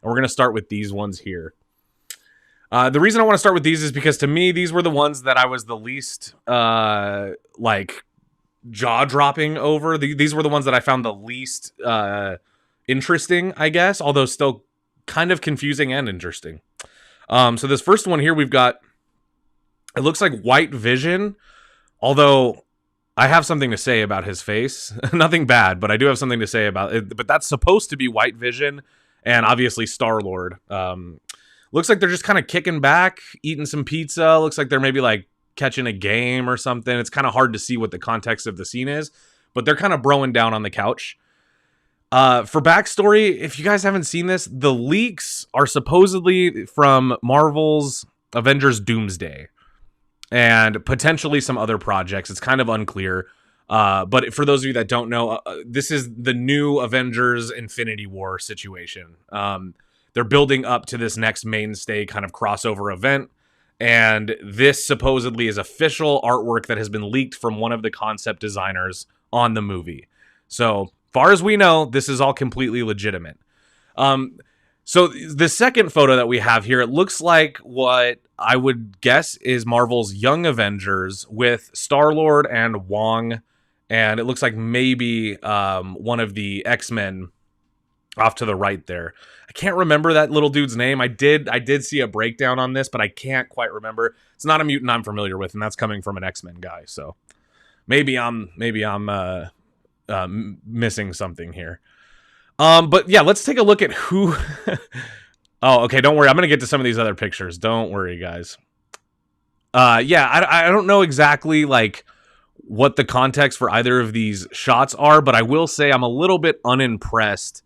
And we're going to start with these ones here. The reason I want to start with these is because to me, these were the ones that I was the least, like, jaw-dropping over. These were the ones that I found the least interesting, I guess, although still kind of confusing and interesting. So this first one here, we've got, it looks like White Vision, although I have something to say about his face. Nothing bad, but I do have something to say about it. But that's supposed to be White Vision, and obviously Star-Lord. Looks like they're just kind of kicking back, eating some pizza. Looks like they're maybe like catching a game or something. It's kind of hard to see what the context of the scene is, but they're kind of broing down on the couch. For backstory, if you guys haven't seen this, the leaks are supposedly from Marvel's Avengers Doomsday and potentially some other projects. It's kind of unclear. But for those of you that don't know, this is the new Avengers Infinity War situation. They're building up to this next mainstay kind of crossover event. And this supposedly is official artwork that has been leaked from one of the concept designers on the movie. So far as we know, this is all completely legitimate. So the second photo that we have here, it looks like what I would guess is Marvel's Young Avengers with Star-Lord and Wong. And it looks like maybe one of the X-Men off to the right there. I can't remember that little dude's name. I did see a breakdown on this, but I can't quite remember. It's not a mutant I'm familiar with, and that's coming from an X-Men guy. So maybe I'm missing something here. But yeah, let's take a look at who. Oh, okay. Don't worry. I'm gonna get to some of these other pictures. Don't worry, guys. Yeah, I don't know exactly like what the context for either of these shots are, but I will say I'm a little bit unimpressed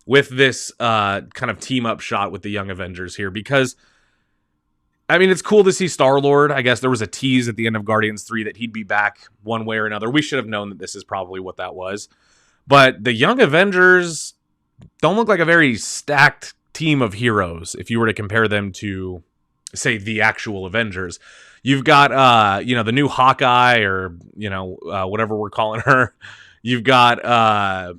with this kind of team up shot with the Young Avengers here, because I mean, it's cool to see Star-Lord. I guess there was a tease at the end of Guardians 3 that he'd be back one way or another. We should have known that this is probably what that was. But the Young Avengers don't look like a very stacked team of heroes if you were to compare them to, say, the actual Avengers. You've got, the new Hawkeye, or, whatever we're calling her. You've got,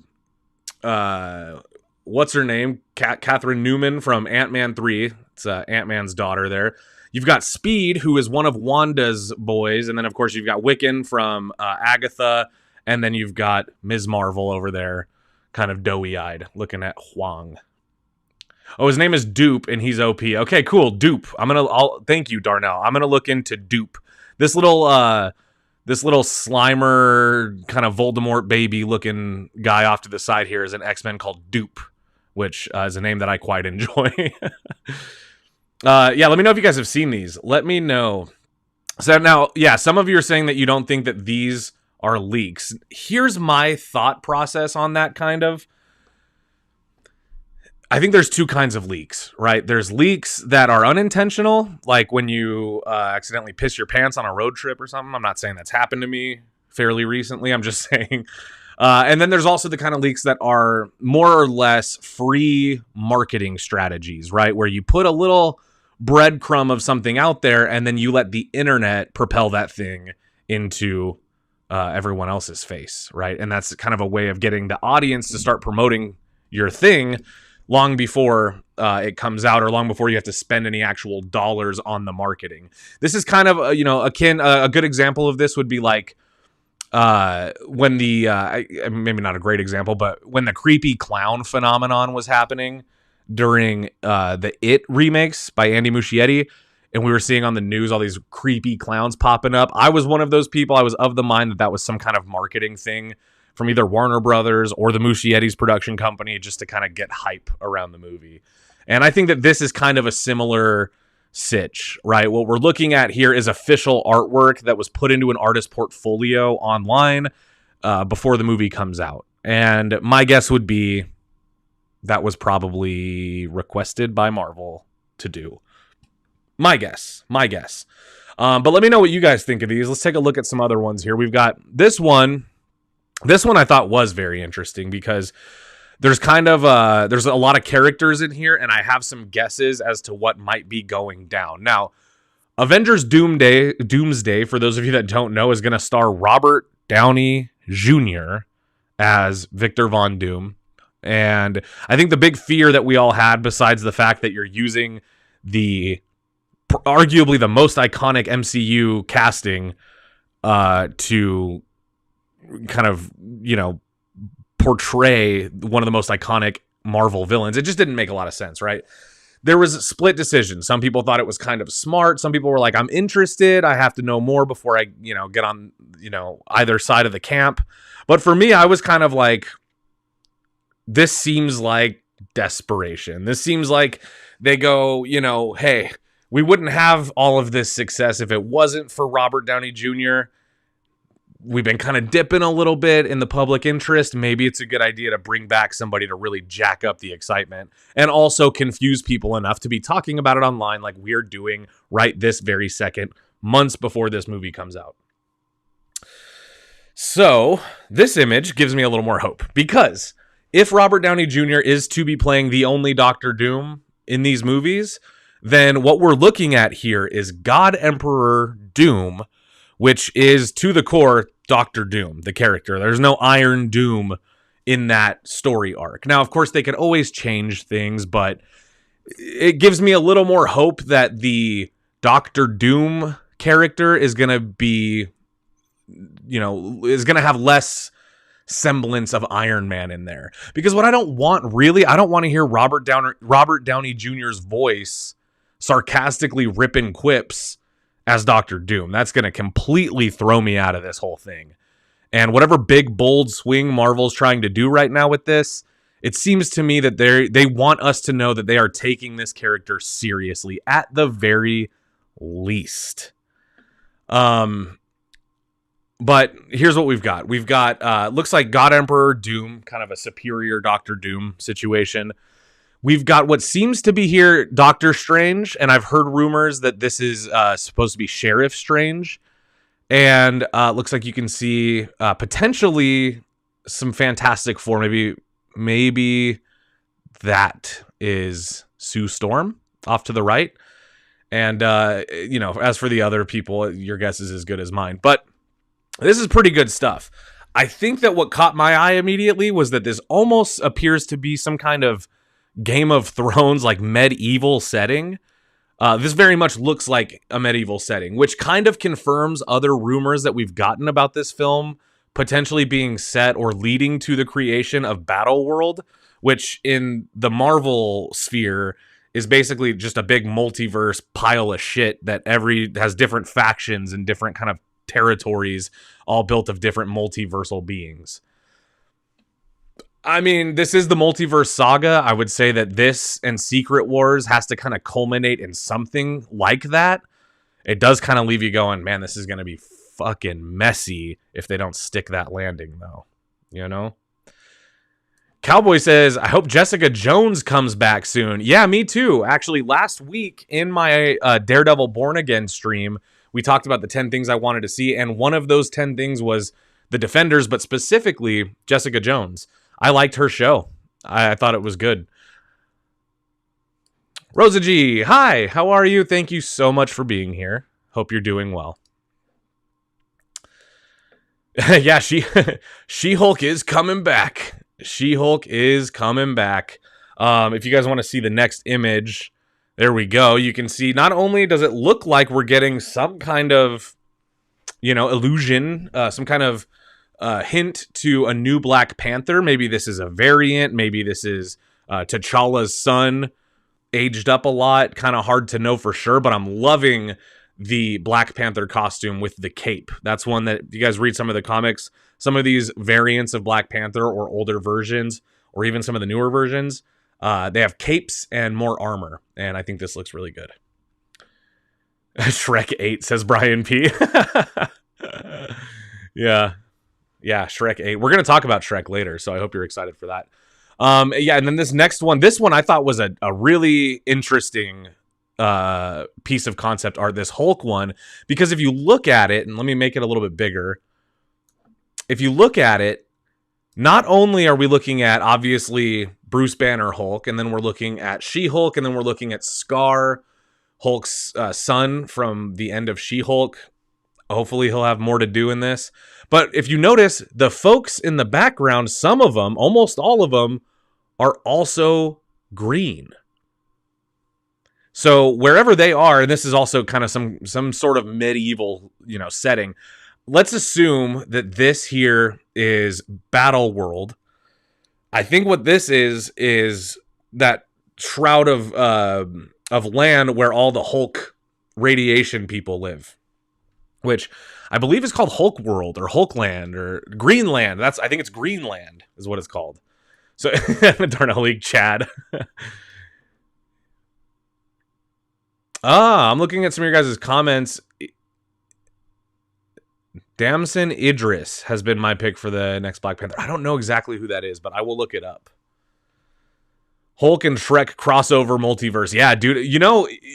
what's her name? Catherine Newman from Ant-Man 3. It's Ant-Man's daughter there. You've got Speed, who is one of Wanda's boys. And then, of course, you've got Wiccan from Agatha. And then you've got Ms. Marvel over there, kind of doughy-eyed, looking at Huang. Oh, his name is Dupe, and he's OP. Okay, cool. Dupe. Thank you, Darnell. I'm gonna look into Dupe. This little Slimer kind of Voldemort baby looking guy off to the side here is an X-Men called Dupe, which is a name that I quite enjoy. Yeah, let me know if you guys have seen these. Let me know. So now, yeah, some of you are saying that you don't think that these are leaks. Here's my thought process on that, kind of. I think there's two kinds of leaks, right? There's leaks that are unintentional, like when you accidentally piss your pants on a road trip or something. I'm not saying that's happened to me fairly recently. I'm just saying. And then there's also the kind of leaks that are more or less free marketing strategies, right? Where you put a little breadcrumb of something out there and then you let the internet propel that thing into everyone else's face, right? And that's kind of a way of getting the audience to start promoting your thing long before it comes out, or long before you have to spend any actual dollars on the marketing. This is kind of, a good example of this would be like when maybe not a great example, but when the creepy clown phenomenon was happening during the It remakes by Andy Muschietti, and we were seeing on the news all these creepy clowns popping up. I was one of those people. I was of the mind that was some kind of marketing thing from either Warner Brothers or the Muschietti's production company, just to kind of get hype around the movie. And I think that this is kind of a similar sitch, right? What we're looking at here is official artwork that was put into an artist portfolio online before the movie comes out. And my guess would be that was probably requested by Marvel to do. My guess. But let me know what you guys think of these. Let's take a look at some other ones here. We've got this one. This one I thought was very interesting because there's kind of there's a lot of characters in here, and I have some guesses as to what might be going down. Now, Avengers Doomsday, for those of you that don't know, is going to star Robert Downey Jr. as Victor Von Doom. And I think the big fear that we all had, besides the fact that you're using the arguably the most iconic MCU casting to kind of, portray one of the most iconic Marvel villains, it just didn't make a lot of sense, right? There was split decisions. Some people thought it was kind of smart. Some people were like, I'm interested. I have to know more before I, get on, either side of the camp. But for me, I was kind of like, this seems like desperation. This seems like they go, hey, we wouldn't have all of this success if it wasn't for Robert Downey Jr. We've been kind of dipping a little bit in the public interest. Maybe it's a good idea to bring back somebody to really jack up the excitement and also confuse people enough to be talking about it online like we're doing right this very second, months before this movie comes out. So this image gives me a little more hope, because if Robert Downey Jr. is to be playing the only Doctor Doom in these movies, then what we're looking at here is God Emperor Doom, which is to the core Doctor Doom, the character. There's no Iron Doom in that story arc. Now, of course, they could always change things, but it gives me a little more hope that the Doctor Doom character is going to be, is going to have less semblance of Iron Man in there. Because what I don't want to hear Robert Downey Jr.'s voice sarcastically ripping quips as Doctor Doom. That's going to completely throw me out of this whole thing. And whatever big, bold swing Marvel's trying to do right now with this, it seems to me that they want us to know that they are taking this character seriously, at the very least. But here's what we've got. We've got, looks like God Emperor Doom, kind of a superior Doctor Doom situation. We've got what seems to be here Doctor Strange, and I've heard rumors that this is supposed to be Sheriff Strange. And looks like you can see potentially some Fantastic Four. Maybe that is Sue Storm off to the right. And, as for the other people, your guess is as good as mine. But this is pretty good stuff. I think that what caught my eye immediately was that this almost appears to be some kind of Game of Thrones, like medieval setting. This very much looks like a medieval setting, which kind of confirms other rumors that we've gotten about this film potentially being set or leading to the creation of Battleworld, which in the Marvel sphere is basically just a big multiverse pile of shit that has different factions and different kind of territories, all built of different multiversal beings. I mean, this is the multiverse saga. I would say that this and Secret Wars has to kind of culminate in something like that. It does kind of leave you going, man, this is going to be fucking messy if they don't stick that landing, though. Cowboy says, I hope Jessica Jones comes back soon. Yeah, me too. Actually, last week in my Daredevil Born Again stream, we talked about the 10 things I wanted to see, and one of those 10 things was the Defenders, but specifically Jessica Jones. I liked her show. I thought it was good. Rosa G, hi, how are you? Thank you so much for being here. Hope you're doing well. Yeah, She-Hulk is coming back. She-Hulk is coming back. If you guys want to see the next image, there we go. You can see not only does it look like we're getting some kind of, illusion, some kind of hint to a new Black Panther. Maybe this is a variant. Maybe this is T'Challa's son aged up a lot. Kind of hard to know for sure, but I'm loving the Black Panther costume with the cape. That's one that, if you guys read some of the comics, some of these variants of Black Panther or older versions, or even some of the newer versions, they have capes and more armor. And I think this looks really good. Shrek 8, says Brian P. Yeah, Shrek 8. We're going to talk about Shrek later, so I hope you're excited for that. And then this next one, I thought was a really interesting piece of concept art, this Hulk one, because if you look at it, and let me make it a little bit bigger, if you look at it, not only are we looking at, obviously, Bruce Banner Hulk, and then we're looking at She-Hulk, and then we're looking at Scar, Hulk's son from the end of She-Hulk. Hopefully he'll have more to do in this. But if you notice, the folks in the background, some of them, almost all of them, are also green. So wherever they are, and this is also kind of some sort of medieval, setting. Let's assume that this here is Battle World. I think what this is that shroud of land where all the Hulk radiation people live, which I believe is called Hulk World or Hulkland or Greenland. I think it's Greenland is what it's called. So darn League Chad. I'm looking at some of your guys' comments. Damson Idris has been my pick for the next Black Panther. I don't know exactly who that is, but I will look it up. Hulk and Shrek crossover multiverse. Yeah, dude,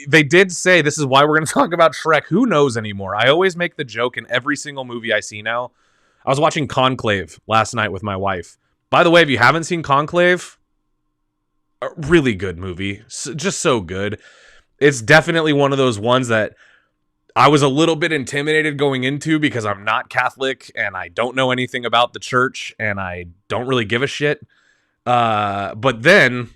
they did say this is why we're going to talk about Shrek. Who knows anymore? I always make the joke in every single movie I see now. I was watching Conclave last night with my wife. By the way, if you haven't seen Conclave, a really good movie. Just so good. It's definitely one of those ones that I was a little bit intimidated going into because I'm not Catholic and I don't know anything about the church and I don't really give a shit. But then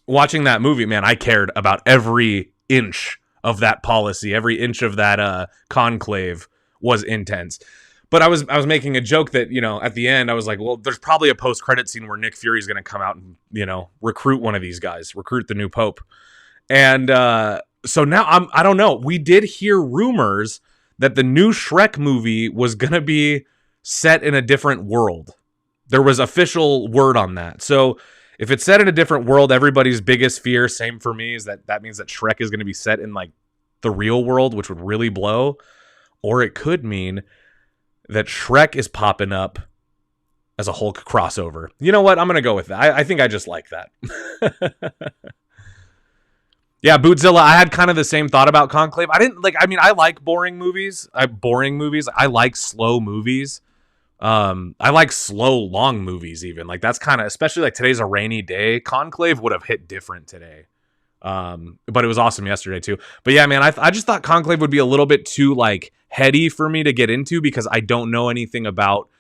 watching that movie, man, I cared about every inch of that policy. Every inch of that conclave was intense. But I was making a joke that, at the end I was like, well, there's probably a post-credit scene where Nick Fury's going to come out and, recruit one of these guys, recruit the new pope. And so now I don't know. We did hear rumors that the new Shrek movie was going to be set in a different world. There was official word on that. So if it's set in a different world, everybody's biggest fear, same for me, is that means that Shrek is going to be set in like the real world, which would really blow. Or it could mean that Shrek is popping up as a Hulk crossover. You know what? I'm going to go with that. I think I just like that. Yeah, Bootzilla, I had kind of the same thought about Conclave. I like boring movies. I like slow movies. I like slow, long movies even. Like that's kind of, especially like today's a rainy day. Conclave would have hit different today. But it was awesome yesterday too. But yeah, man, I just thought Conclave would be a little bit too like heady for me to get into because I don't know anything about,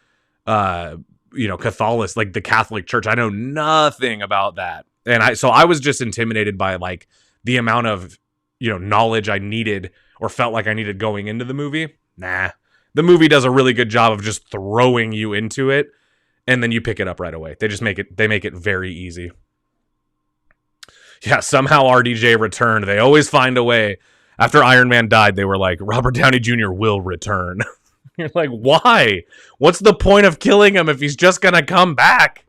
Catholic, like the Catholic Church. I know nothing about that. And I was just intimidated by like the amount of, knowledge I needed or felt like I needed going into the movie. Nah, the movie does a really good job of just throwing you into it. And then you pick it up right away. They make it very easy. Yeah, somehow RDJ returned. They always find a way. After Iron Man died, they were like, Robert Downey Jr. will return. You're like, why? What's the point of killing him if he's just going to come back?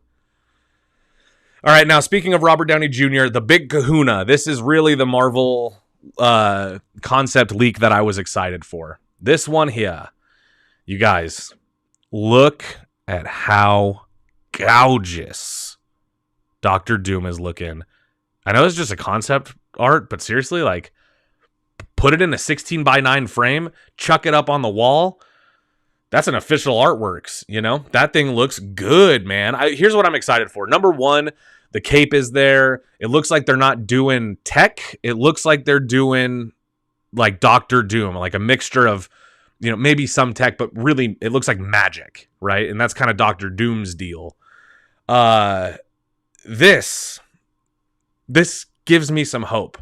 All right, now speaking of Robert Downey Jr., the big kahuna. This is really the Marvel concept leak that I was excited for. This one here. You guys, look at how gorgeous Doctor Doom is looking. I know it's just a concept art, but seriously, like, put it in a 16:9 frame, chuck it up on the wall. That's an official artworks, That thing looks good, man. Here's what I'm excited for. Number one, the cape is there. It looks like they're not doing tech. It looks like they're doing like Doctor Doom, like a mixture of, maybe some tech, but really it looks like magic, right? And that's kind of Doctor Doom's deal. This gives me some hope.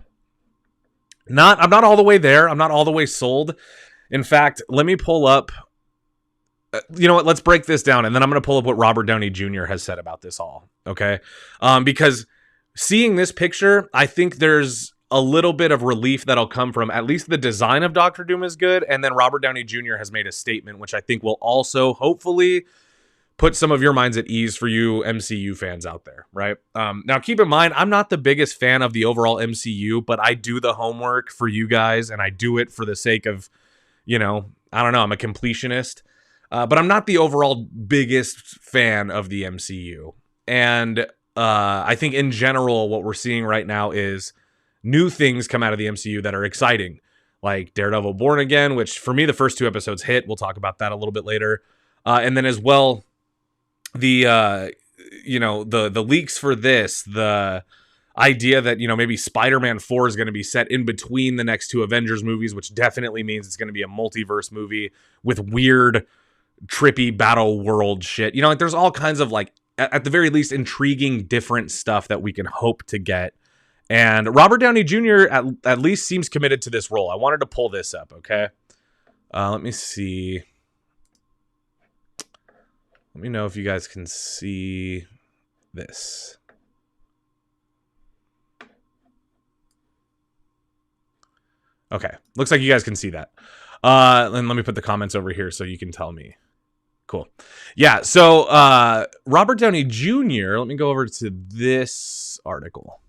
I'm not all the way there. I'm not all the way sold. In fact, let me pull up. You know what? Let's break this down, and then I'm going to pull up what Robert Downey Jr. has said about this all, okay? Because seeing this picture, I think there's a little bit of relief that'll come from at least the design of Doctor Doom is good, and then Robert Downey Jr. has made a statement, which I think will also hopefully put some of your minds at ease for you MCU fans out there, right? Now, keep in mind, I'm not the biggest fan of the overall MCU, but I do the homework for you guys, and I do it for the sake of, I don't know, I'm a completionist. But I'm not the overall biggest fan of the MCU. And I think in general, what we're seeing right now is new things come out of the MCU that are exciting. Like Daredevil Born Again, which for me, the first 2 episodes hit. We'll talk about that a little bit later. And then as well, the leaks for this, the idea that, maybe Spider-Man 4 is going to be set in between the next 2 Avengers movies, which definitely means it's going to be a multiverse movie with weird trippy battle world shit. Like there's all kinds of like at the very least, intriguing, different stuff that we can hope to get. And Robert Downey Jr. at least seems committed to this role. I wanted to pull this up, okay? Let me see. Let me know if you guys can see this. Okay, looks like you guys can see that. And let me put the comments over here so you can tell me. Cool. Yeah, so Robert Downey Jr., let me go over to this article.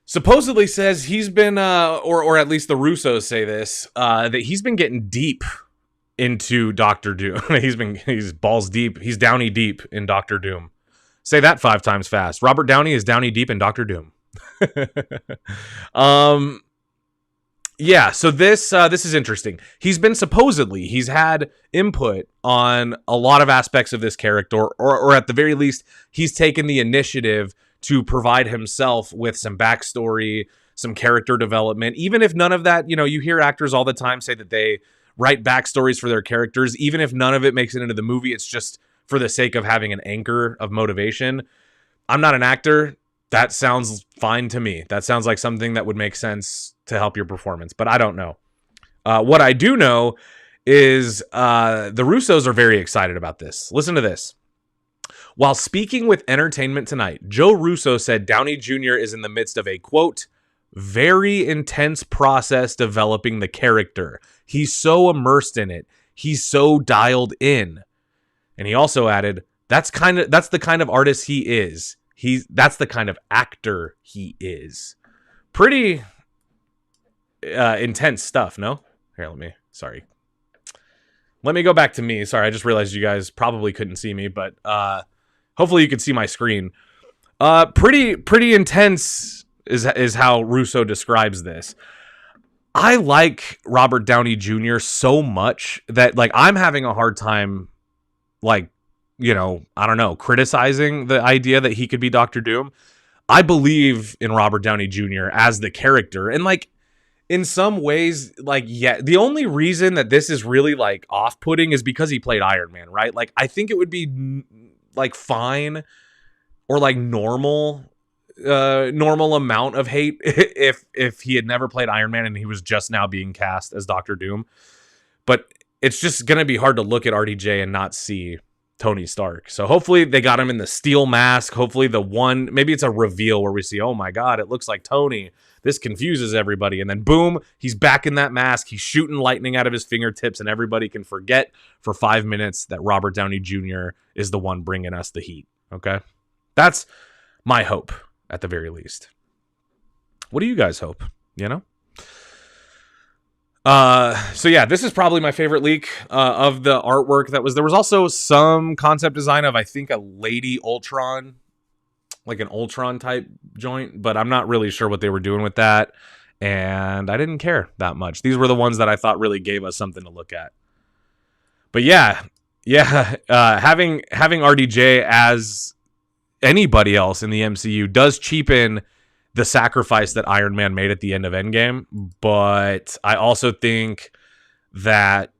Supposedly says he's been, or at least the Russos say this, that he's been getting deep into Doctor Doom. he's balls deep. He's Downey deep in Doctor Doom. Say that 5 times fast. Robert Downey is Downey deep in Doctor Doom. Yeah, so this is interesting. He's had input on a lot of aspects of this character, or at the very least, he's taken the initiative to provide himself with some backstory, some character development. Even if none of that, you hear actors all the time say that they write backstories for their characters. Even if none of it makes it into the movie, it's just for the sake of having an anchor of motivation. I'm not an actor. That sounds fine to me. That sounds like something that would make sense to help your performance, but I don't know. What I do know is the Russos are very excited about this. Listen to this. While speaking with Entertainment Tonight, Joe Russo said Downey Jr. is in the midst of a, quote, very intense process developing the character. He's so immersed in it. He's so dialed in. And he also added, that's the kind of artist he is. That's the kind of actor he is. Pretty intense stuff, no? Here, let me go back to me. Sorry, I just realized you guys probably couldn't see me, but hopefully you can see my screen. Pretty intense is how Russo describes this. I like Robert Downey Jr. so much that I'm having a hard time I don't know, criticizing the idea that he could be Doctor Doom. I believe in Robert Downey Jr. as the character. And in some ways, the only reason that this is really off-putting is because he played Iron Man, right? I think it would be fine or normal amount of hate if he had never played Iron Man and he was just now being cast as Doctor Doom. But it's just going to be hard to look at RDJ and not see Tony Stark. So hopefully they got him in the steel mask. Hopefully maybe it's a reveal where we see, oh my God, it looks like Tony. This confuses everybody. And then boom, he's back in that mask. He's shooting lightning out of his fingertips and everybody can forget for 5 minutes that Robert Downey Jr. is the one bringing us the heat. Okay. That's my hope at the very least. What do you guys hope? So yeah, this is probably my favorite leak of the artwork there was also some concept design of, I think, a Lady Ultron, an Ultron type joint, but I'm not really sure what they were doing with that. And I didn't care that much. These were the ones that I thought really gave us something to look at. But yeah, having RDJ as anybody else in the MCU does cheapen the sacrifice that Iron Man made at the end of Endgame, but I also think that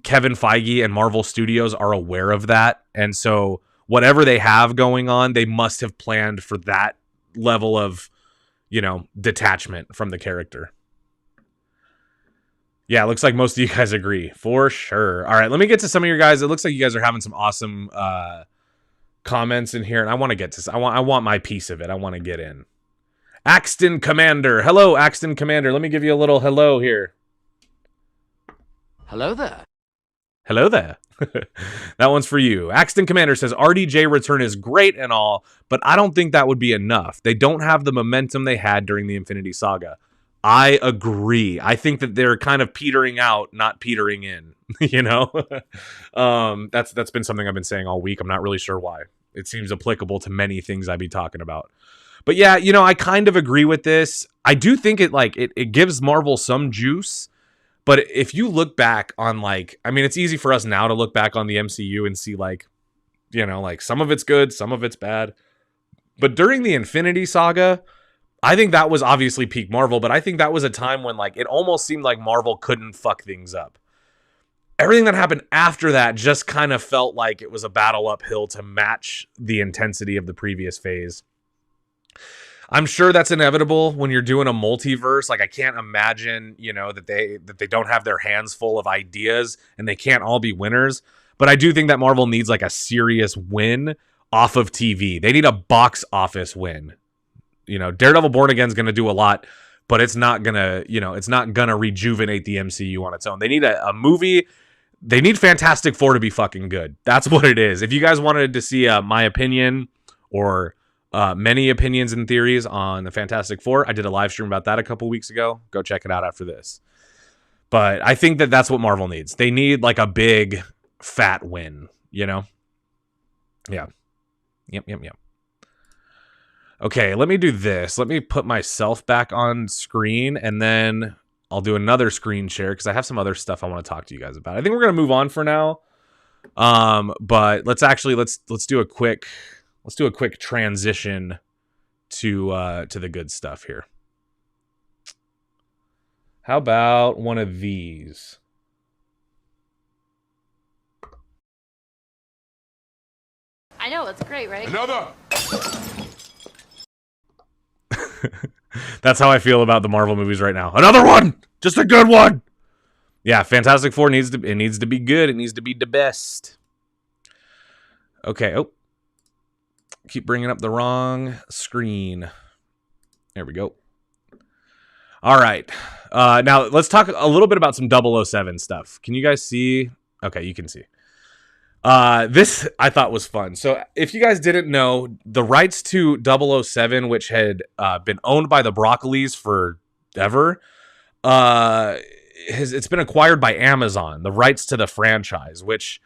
Kevin Feige and Marvel Studios are aware of that, and so whatever they have going on, they must have planned for that level of, detachment from the character. Yeah, it looks like most of you guys agree, for sure. All right, let me get to some of your guys. It looks like you guys are having some awesome comments in here, and I want to get to. I want my piece of it. I want to get in. Axton Commander. Hello, Axton Commander. Let me give you a little hello here. Hello there. Hello there. That one's for you. Axton Commander says, RDJ return is great and all, but I don't think that would be enough. They don't have the momentum they had during the Infinity Saga. I agree. I think that they're kind of petering out, not petering in. That's been something I've been saying all week. I'm not really sure why. It seems applicable to many things I'd be talking about. But yeah, I kind of agree with this. I do think it gives Marvel some juice. But if you look back on it's easy for us now to look back on the MCU and see some of it's good, some of it's bad. But during the Infinity Saga, I think that was obviously peak Marvel, but I think that was a time when it almost seemed like Marvel couldn't fuck things up. everything that happened after that just kind of felt like it was a battle uphill to match the intensity of the previous phase. I'm sure that's inevitable when you're doing a multiverse. Like, I can't imagine, that they don't have their hands full of ideas and they can't all be winners. But I do think that Marvel needs like a serious win off of TV. They need a box office win. Daredevil Born Again is going to do a lot, but it's not gonna rejuvenate the MCU on its own. They need a movie. They need Fantastic Four to be fucking good. That's what it is. If you guys wanted to see my opinion or many opinions and theories on the Fantastic Four, I did a live stream about that a couple weeks ago. Go check it out after this. But I think that that's what Marvel needs. They need like a big fat win, Yeah. Yep. Okay, let me do this. Let me put myself back on screen, and then I'll do another screen share because I have some other stuff I want to talk to you guys about. I think we're gonna move on for now. But let's do a quick transition to the good stuff here. How about one of these? I know, it's great, right? Another. That's how I feel about the Marvel movies right now. Another one, just a good one. Yeah, Fantastic Four needs to be good. It needs to be the best. Okay. Oh, keep bringing up the wrong screen. There we go. All right. Now let's talk a little bit about some 007 stuff. Can you guys see? Okay, you can see. This I thought was fun. So if you guys didn't know, the rights to 007, which had been owned by the Broccolis forever, it's been acquired by Amazon, the rights to the franchise, which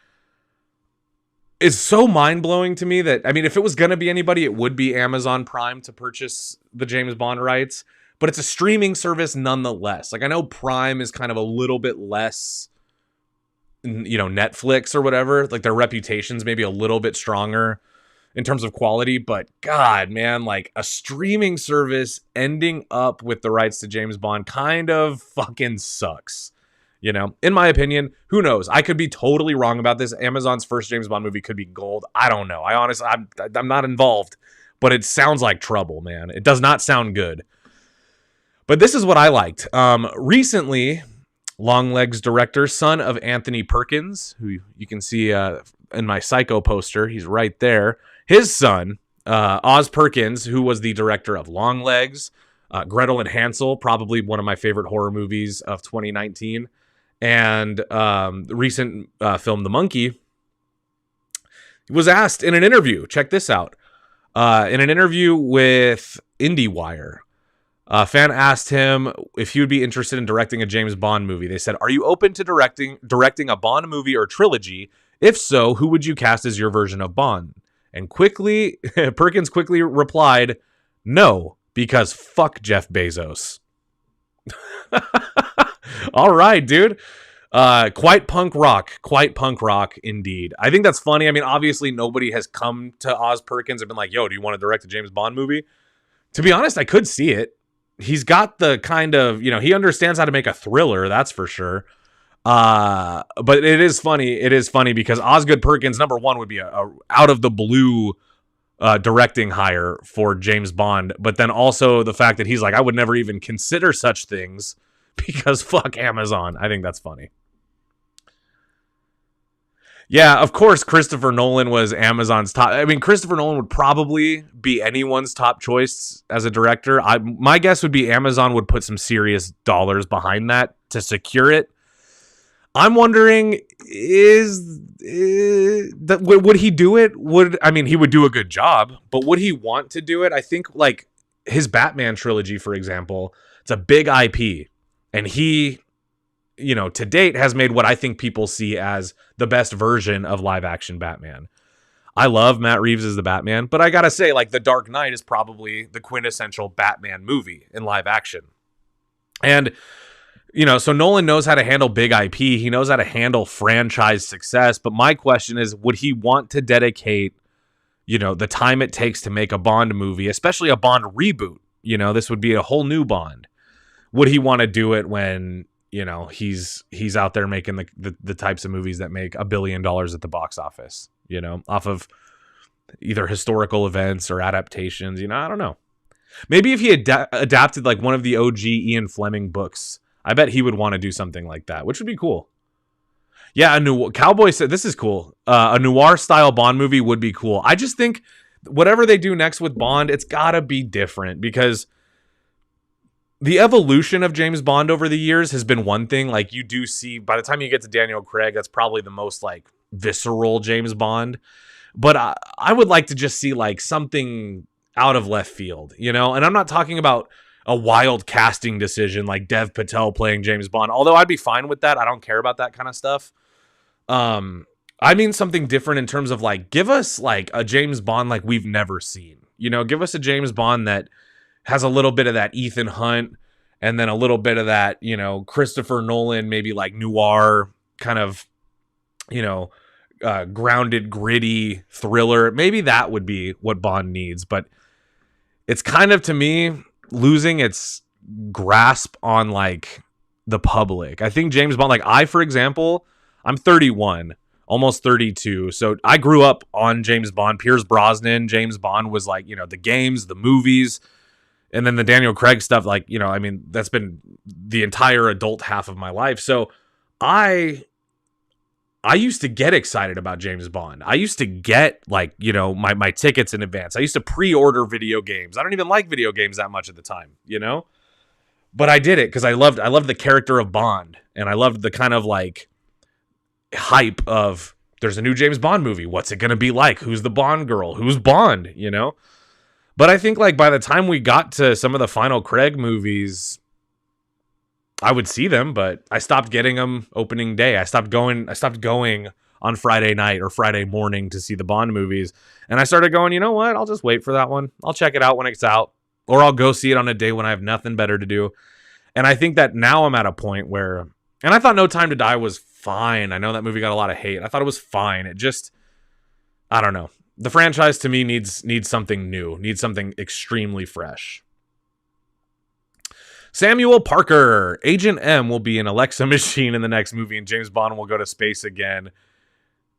is so mind-blowing to me that, I mean, if it was going to be anybody, it would be Amazon Prime to purchase the James Bond rights, but it's a streaming service nonetheless. Like, I know Prime is kind of a little bit less, Netflix or whatever, like their reputation's maybe a little bit stronger in terms of quality, but God, man, like a streaming service ending up with the rights to James Bond kind of fucking sucks. In my opinion, who knows? I could be totally wrong about this. Amazon's first James Bond movie could be gold. I don't know. I'm not involved, but it sounds like trouble, man. It does not sound good. But this is what I liked. Recently, Longlegs director, son of Anthony Perkins, who you can see in my Psycho poster. He's right there. His son, Oz Perkins, who was the director of Longlegs, Gretel and Hansel, probably one of my favorite horror movies of 2019, and the recent film The Monkey, was asked in an interview. Check this out. In an interview with IndieWire, a fan asked him if he would be interested in directing a James Bond movie. They said, "Are you open to directing a Bond movie or trilogy? If so, who would you cast as your version of Bond?" And Perkins quickly replied, "No, because fuck Jeff Bezos." All right, dude. Quite punk rock indeed. I think that's funny. I mean, obviously nobody has come to Oz Perkins and been like, "Yo, do you want to direct a James Bond movie?" To be honest, I could see it. He's got the kind of, he understands how to make a thriller, that's for sure. But it is funny. It is funny because Osgood Perkins, number one, would be a out of the blue directing hire for James Bond. But then also the fact that he's like, I would never even consider such things because fuck Amazon. I think that's funny. Yeah, of course, Christopher Nolan was Amazon's top. I mean, Christopher Nolan would probably be anyone's top choice as a director. My guess would be Amazon would put some serious dollars behind that to secure it. I'm wondering, would he do it? He would do a good job, but would he want to do it? I think, like, his Batman trilogy, for example, it's a big IP, and he, to date has made what I think people see as the best version of live action Batman. I love Matt Reeves as the Batman, but I gotta say, like, The Dark Knight is probably the quintessential Batman movie in live action. And, so Nolan knows how to handle big IP. He knows how to handle franchise success. But my question is, would he want to dedicate, the time it takes to make a Bond movie, especially a Bond reboot? This would be a whole new Bond. Would he want to do it when, you know, he's out there making the types of movies that make $1 billion at the box office, you know, off of either historical events or adaptations. You know, I don't know. Maybe if he adapted like one of the OG Ian Fleming books, I bet he would want to do something like that, which would be cool. Yeah, a new Cowboy said this is cool. A noir style Bond movie would be cool. I just think whatever they do next with Bond, it's gotta be different, because the evolution of James Bond over the years has been one thing. Like, you do see by the time you get to Daniel Craig, that's probably the most like visceral James Bond. But I would like to just see like something out of left field, you know? And I'm not talking about a wild casting decision like Dev Patel playing James Bond, although I'd be fine with that. I don't care about that kind of stuff. I mean something different in terms of like, give us like a James Bond like we've never seen. You know, give us a James Bond that has a little bit of that Ethan Hunt and then a little bit of that, you know, Christopher Nolan, maybe like noir kind of, you know, grounded, gritty thriller. Maybe that would be what Bond needs, but it's kind of, to me, losing its grasp on like the public. I think James Bond, like for example, I'm 31, almost 32. So I grew up on James Bond. Pierce Brosnan, James Bond was like, you know, the games, the movies, and then the Daniel Craig stuff. Like, you know, I mean, that's been the entire adult half of my life. So I used to get excited about James Bond. I used to get like, you know, my tickets in advance. I used to pre-order video games. I don't even like video games that much at the time, you know, but I did it because I loved the character of Bond, and I loved the kind of like hype of there's a new James Bond movie. What's it going to be like? Who's the Bond girl? Who's Bond? You know? But I think like by the time we got to some of the final Craig movies, I would see them, but I stopped getting them opening day. I stopped going on Friday night or Friday morning to see the Bond movies. And I started going, you know what? I'll just wait for that one. I'll check it out when it's out, or I'll go see it on a day when I have nothing better to do. And I think that now I'm at a point where, and I thought No Time to Die was fine. I know that movie got a lot of hate. I thought it was fine. It just, I don't know. The franchise to me needs something new, needs something extremely fresh. Samuel Parker, Agent M will be an Alexa machine in the next movie, and James Bond will go to space again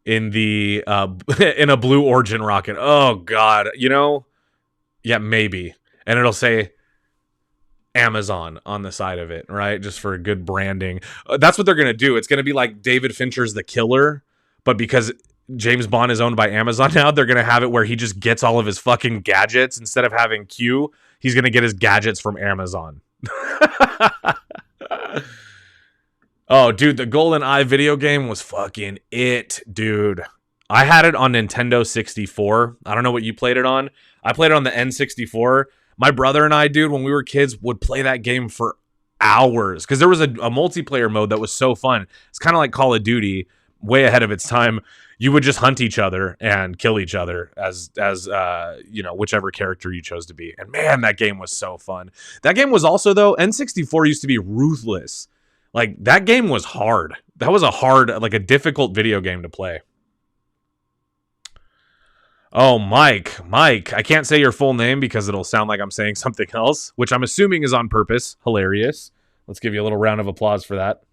in the in a Blue Origin rocket. Oh God, you know, yeah, maybe, and it'll say Amazon on the side of it, right? Just for good branding. That's what they're gonna do. It's gonna be like David Fincher's The Killer, but because James Bond is owned by Amazon now, they're gonna have it where he just gets all of his fucking gadgets. Instead of having Q, he's gonna get his gadgets from Amazon. Oh, dude, the GoldenEye video game was fucking it, dude. I had it on Nintendo 64. I don't know what you played it on. I played it on the N64. My brother and I, dude, when we were kids, would play that game for hours because there was a multiplayer mode that was so fun. It's kind of like Call of Duty, way ahead of its time. You would just hunt each other and kill each other as you know, whichever character you chose to be. And man, that game was so fun. That game was also, though, N64 used to be ruthless. Like, that game was hard. That was a hard, like a difficult video game to play. Oh, Mike, I can't say your full name because it'll sound like I'm saying something else, which I'm assuming is on purpose. Hilarious. Let's give you a little round of applause for that.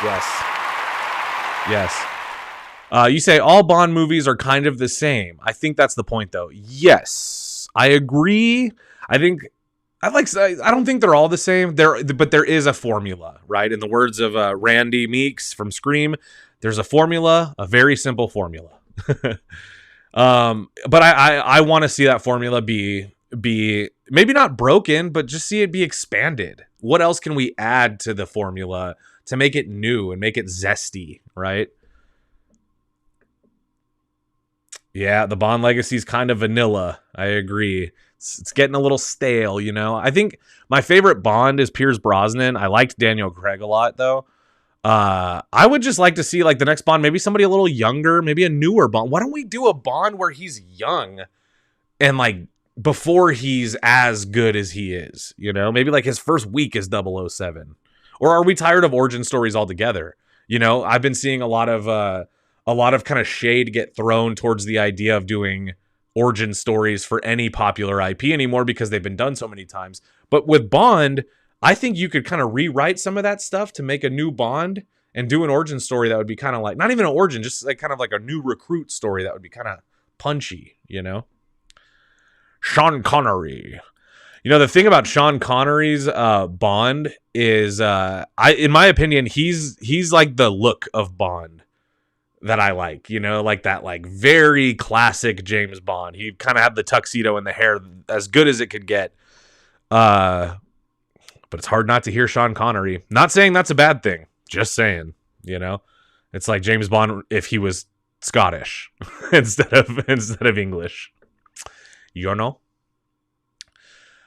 Yes. You say all Bond movies are kind of the same. I think that's the point, though. Yes, I agree. I don't think they're all the same. But there is a formula, right? In the words of Randy Meeks from Scream, there's a formula, a very simple formula. But I want to see that formula be maybe not broken, but just see it be expanded. What else can we add to the formula to make it new and make it zesty, right? Yeah, the Bond legacy is kind of vanilla. I agree. It's getting a little stale, you know? I think my favorite Bond is Pierce Brosnan. I liked Daniel Craig a lot, though. I would just like to see, like, the next Bond, maybe somebody a little younger, maybe a newer Bond. Why don't we do a Bond where he's young and, like, before he's as good as he is, you know? Maybe, like, his first week is 007. Or are we tired of origin stories altogether? You know, I've been seeing a lot of kind of shade get thrown towards the idea of doing origin stories for any popular IP anymore because they've been done so many times. But with Bond, I think you could kind of rewrite some of that stuff to make a new Bond and do an origin story that would be kind of like, not even an origin, just like kind of like a new recruit story that would be kind of punchy, you know? Sean Connery. You know, the thing about Sean Connery's Bond is, in my opinion, he's like the look of Bond that I like, you know, like that like very classic James Bond. He kind of had the tuxedo and the hair as good as it could get. But it's hard not to hear Sean Connery. Not saying that's a bad thing. Just saying, you know, it's like James Bond if he was Scottish instead of English. You know.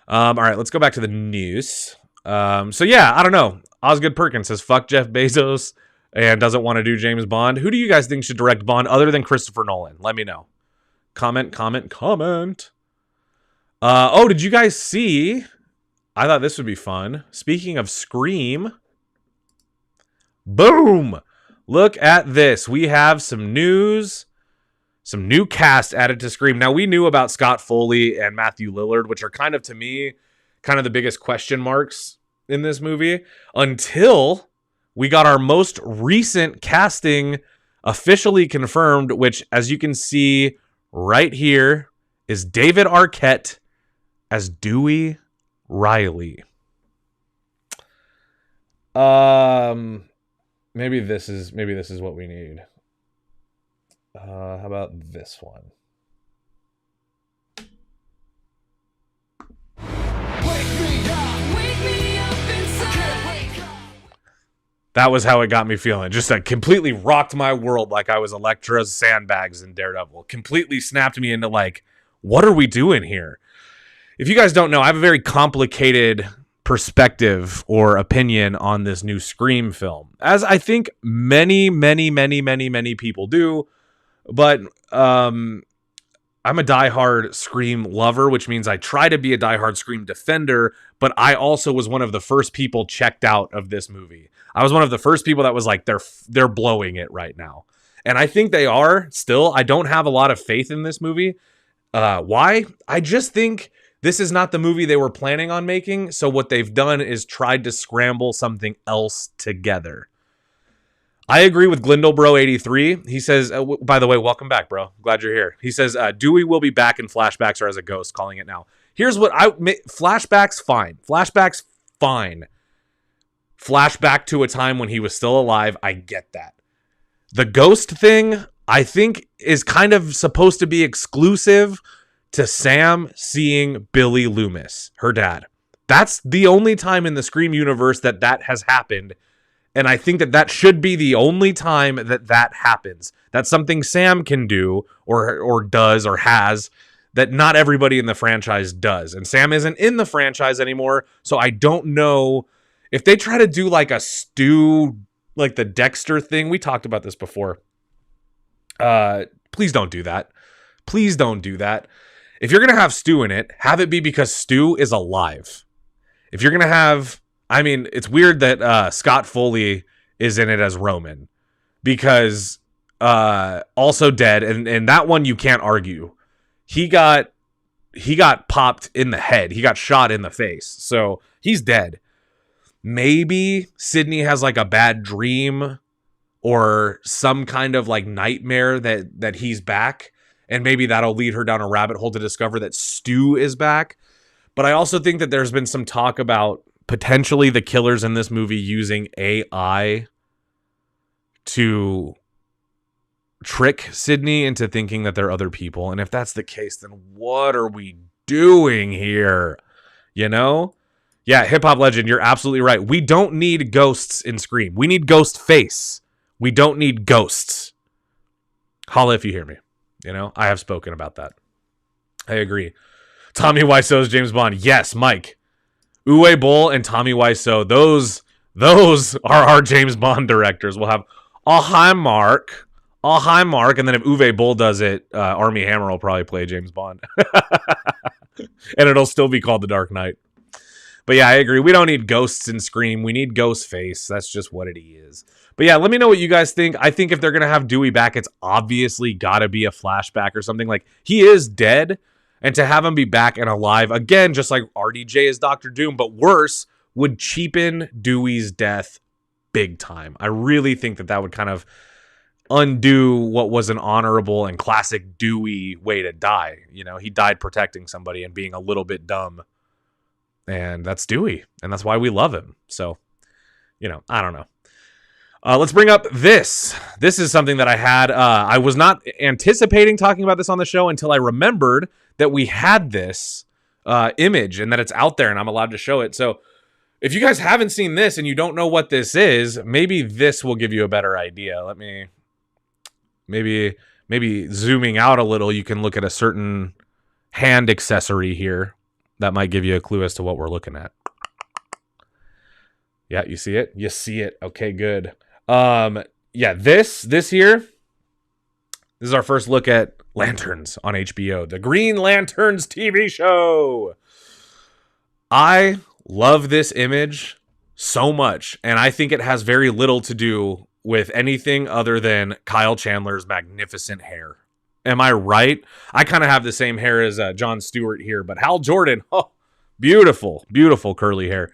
All right, let's go back to the news. So yeah, I don't know. Osgood Perkins says fuck Jeff Bezos and doesn't want to do James Bond. Who do you guys think should direct Bond other than Christopher Nolan? Let me know. Comment. Oh, did you guys see? I thought this would be fun. Speaking of Scream, boom! Look at this. We have some news, some new cast added to Scream. Now, we knew about Scott Foley and Matthew Lillard, which are kind of, to me, kind of the biggest question marks in this movie, until we got our most recent casting officially confirmed, which, as you can see right here, is David Arquette as Dewey Riley. Maybe this is what we need. How about this one? That was how it got me feeling. Just like completely rocked my world like I was Elektra's sandbags in Daredevil. Completely snapped me into like, what are we doing here? If you guys don't know, I have a very complicated perspective or opinion on this new Scream film, as I think many people do. But I'm a diehard Scream lover, which means I try to be a diehard Scream defender, but I also was one of the first people checked out of this movie. I was one of the first people that was like, they're blowing it right now. And I think they are still. I don't have a lot of faith in this movie. Why? I just think this is not the movie they were planning on making. So what they've done is tried to scramble something else together. I agree with Glindlebro83. He says, by the way, welcome back, bro. Glad you're here. He says, Dewey will be back in flashbacks or as a ghost, calling it now. Here's what flashbacks, fine. Flashbacks, fine. Flashback to a time when he was still alive. I get that. The ghost thing, I think, is kind of supposed to be exclusive to Sam seeing Billy Loomis, her dad. That's the only time in the Scream universe that has happened. And I think that should be the only time that happens. That's something Sam can do or does or has that not everybody in the franchise does. And Sam isn't in the franchise anymore, so I don't know if they try to do like a Stu, like the Dexter thing. We talked about this before. Please don't do that. Please don't do that. If you're going to have Stu in it, have it be because Stu is alive. If you're going to have... I mean, it's weird that Scott Foley is in it as Roman because also dead. And that one you can't argue. He got popped in the head. He got shot in the face. So he's dead. Maybe Sydney has like a bad dream or some kind of like nightmare that he's back. And maybe that'll lead her down a rabbit hole to discover that Stu is back. But I also think that there's been some talk about potentially the killers in this movie using AI to trick Sydney into thinking that they're other people. And if that's the case, then what are we doing here? You know? Yeah, Hip Hop Legend, you're absolutely right. We don't need ghosts in Scream. We need ghost face. We don't need ghosts. Holla if you hear me. You know, I have spoken about that. I agree. Tommy Wiseau's James Bond. Yes, Mike. Uwe Boll and Tommy Wiseau. Those are our James Bond directors. We'll have a high mark. And then if Uwe Boll does it, Armie Hammer will probably play James Bond. And it'll still be called The Dark Knight. But yeah, I agree. We don't need ghosts in Scream. We need Ghostface. That's just what it is. But yeah, let me know what you guys think. I think if they're going to have Dewey back, it's obviously got to be a flashback or something. Like, he is dead. And to have him be back and alive, again, just like RDJ is Doctor Doom, but worse, would cheapen Dewey's death big time. I really think that would kind of undo what was an honorable and classic Dewey way to die. You know, he died protecting somebody and being a little bit dumb. And that's Dewey. And that's why we love him. So, you know, I don't know. Let's bring up this. This is something that I had. I was not anticipating talking about this on the show until I remembered that we had this image and that it's out there and I'm allowed to show it. So if you guys haven't seen this and you don't know what this is, maybe this will give you a better idea. Let me maybe zooming out a little, you can look at a certain hand accessory here that might give you a clue as to what we're looking at. Yeah, you see it? You see it. Okay, good. Yeah, this here, this is our first look at Lanterns on HBO, the Green Lanterns TV show. I love this image so much, and I think it has very little to do with anything other than Kyle Chandler's magnificent hair. Am I right? I kind of have the same hair as Jon Stewart here, but Hal Jordan, oh, beautiful, beautiful curly hair.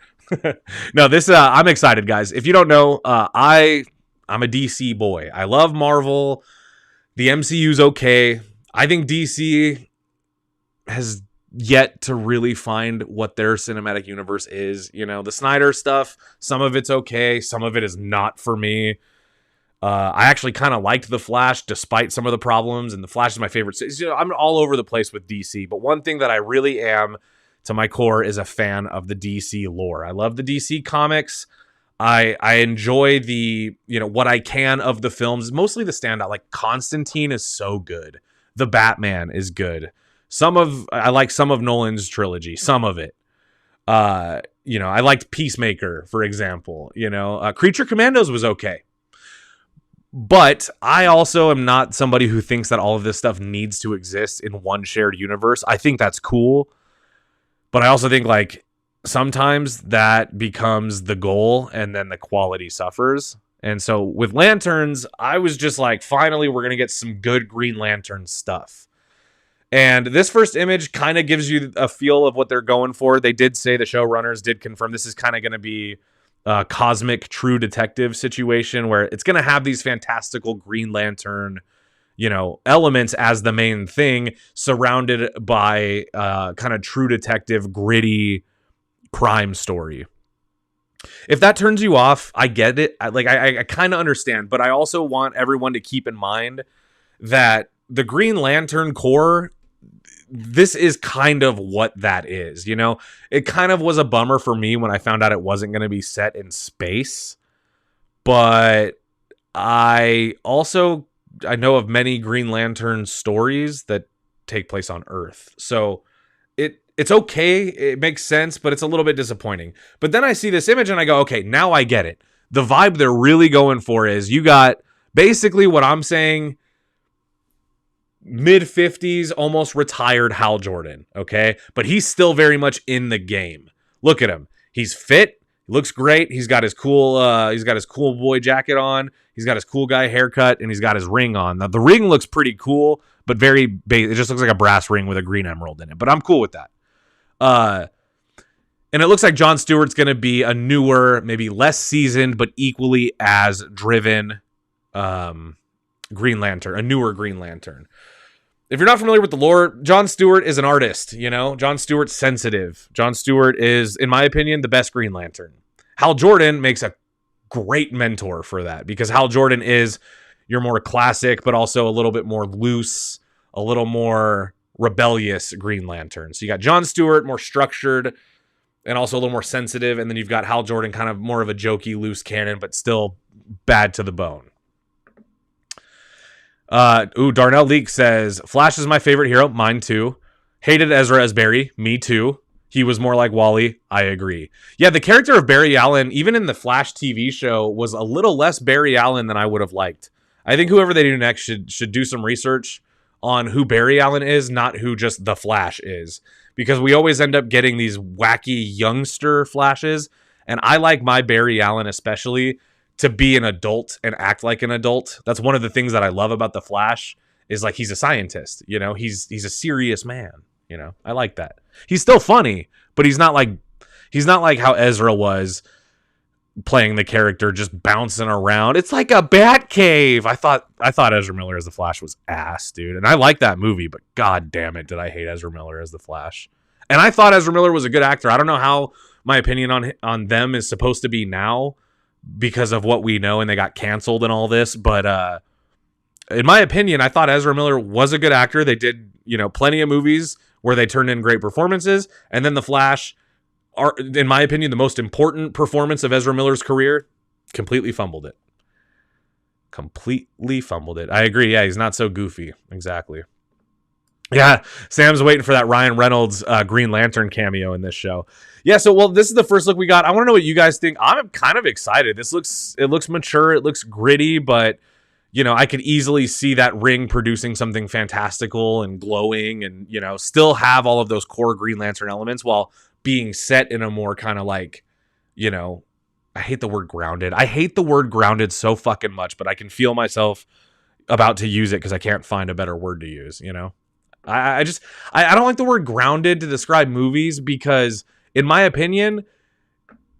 No, this I'm excited, guys. If you don't know, I'm a DC boy. I love Marvel. The MCU's okay. I think DC has yet to really find what their cinematic universe is. You know, the Snyder stuff, some of it's okay, some of it is not for me. I actually kind of liked The Flash despite some of the problems, and The Flash is my favorite. You know, I'm all over the place with DC, but one thing that I really am to my core is a fan of the DC lore. I love the DC comics. I enjoy the, you know, what I can of the films, mostly the standout. Like Constantine is so good. The Batman is good. I like some of Nolan's trilogy, some of it. You know, I liked Peacemaker, for example. You know, Creature Commandos was okay. But I also am not somebody who thinks that all of this stuff needs to exist in one shared universe. I think that's cool. But I also think, like, sometimes that becomes the goal and then the quality suffers. And so with Lanterns, I was just like, finally, we're going to get some good Green Lantern stuff. And this first image kind of gives you a feel of what they're going for. They did say, the showrunners did confirm, this is kind of going to be a cosmic True Detective situation where it's going to have these fantastical Green Lantern, you know, elements as the main thing, surrounded by kind of True Detective, gritty crime story. If that turns you off, I get it. I kind of understand, but I also want everyone to keep in mind that the Green Lantern Corps, this is kind of what that is. You know, it kind of was a bummer for me when I found out it wasn't going to be set in space, but I know of many Green Lantern stories that take place on Earth. So it's okay. It makes sense, but it's a little bit disappointing. But then I see this image and I go, okay, now I get it. The vibe they're really going for is you got basically what I'm saying, mid-50s, almost retired Hal Jordan, okay? But he's still very much in the game. Look at him. He's fit. He looks great. He's got his cool boy jacket on. He's got his cool guy haircut, and he's got his ring on. Now, the ring looks pretty cool, but it just looks like a brass ring with a green emerald in it. But I'm cool with that. And it looks like Jon Stewart's going to be a newer, maybe less seasoned, but equally as driven Green Lantern, a newer Green Lantern. If you're not familiar with the lore, Jon Stewart is an artist, you know? Jon Stewart's sensitive. Jon Stewart is, in my opinion, the best Green Lantern. Hal Jordan makes a great mentor for that, because Hal Jordan is your more classic, but also a little bit more loose, a little more rebellious Green Lantern. So you got Jon Stewart, more structured, and also a little more sensitive, and then you've got Hal Jordan, kind of more of a jokey, loose cannon, but still bad to the bone. Darnell Leak says, Flash is my favorite hero. Mine too. Hated Ezra as Barry. Me too. He was more like Wally. I agree. Yeah, the character of Barry Allen, even in the Flash TV show, was a little less Barry Allen than I would have liked. I think whoever they do next should do some research on who Barry Allen is, not who just the Flash is. Because we always end up getting these wacky youngster Flashes. And I like my Barry Allen especially to be an adult and act like an adult. That's one of the things that I love about the Flash, is like, he's a scientist, you know, he's a serious man, you know, I like that. He's still funny, but he's not like, He's not like how Ezra was playing the character, just bouncing around. It's like a bat cave. I thought Ezra Miller as the Flash was ass, dude. And I like that movie, but god damn it, did I hate Ezra Miller as the Flash. And I thought Ezra Miller was a good actor. I don't know how my opinion on them is supposed to be now because of what we know and they got canceled and all this, but in my opinion, I thought Ezra Miller was a good actor. They did, plenty of movies where they turned in great performances, and then the Flash, are, in my opinion, the most important performance of Ezra Miller's career, completely fumbled it. I agree. Yeah, he's not so goofy. Exactly. Yeah, Sam's waiting for that Ryan Reynolds Green Lantern cameo in this show. Yeah, so, this is the first look we got. I want to know what you guys think. I'm kind of excited. It looks mature. It looks gritty, but, I could easily see that ring producing something fantastical and glowing and, still have all of those core Green Lantern elements while being set in a more kind of like, I hate the word grounded. I hate the word grounded so fucking much, but I can feel myself about to use it because I can't find a better word to use, I don't like the word grounded to describe movies because, in my opinion,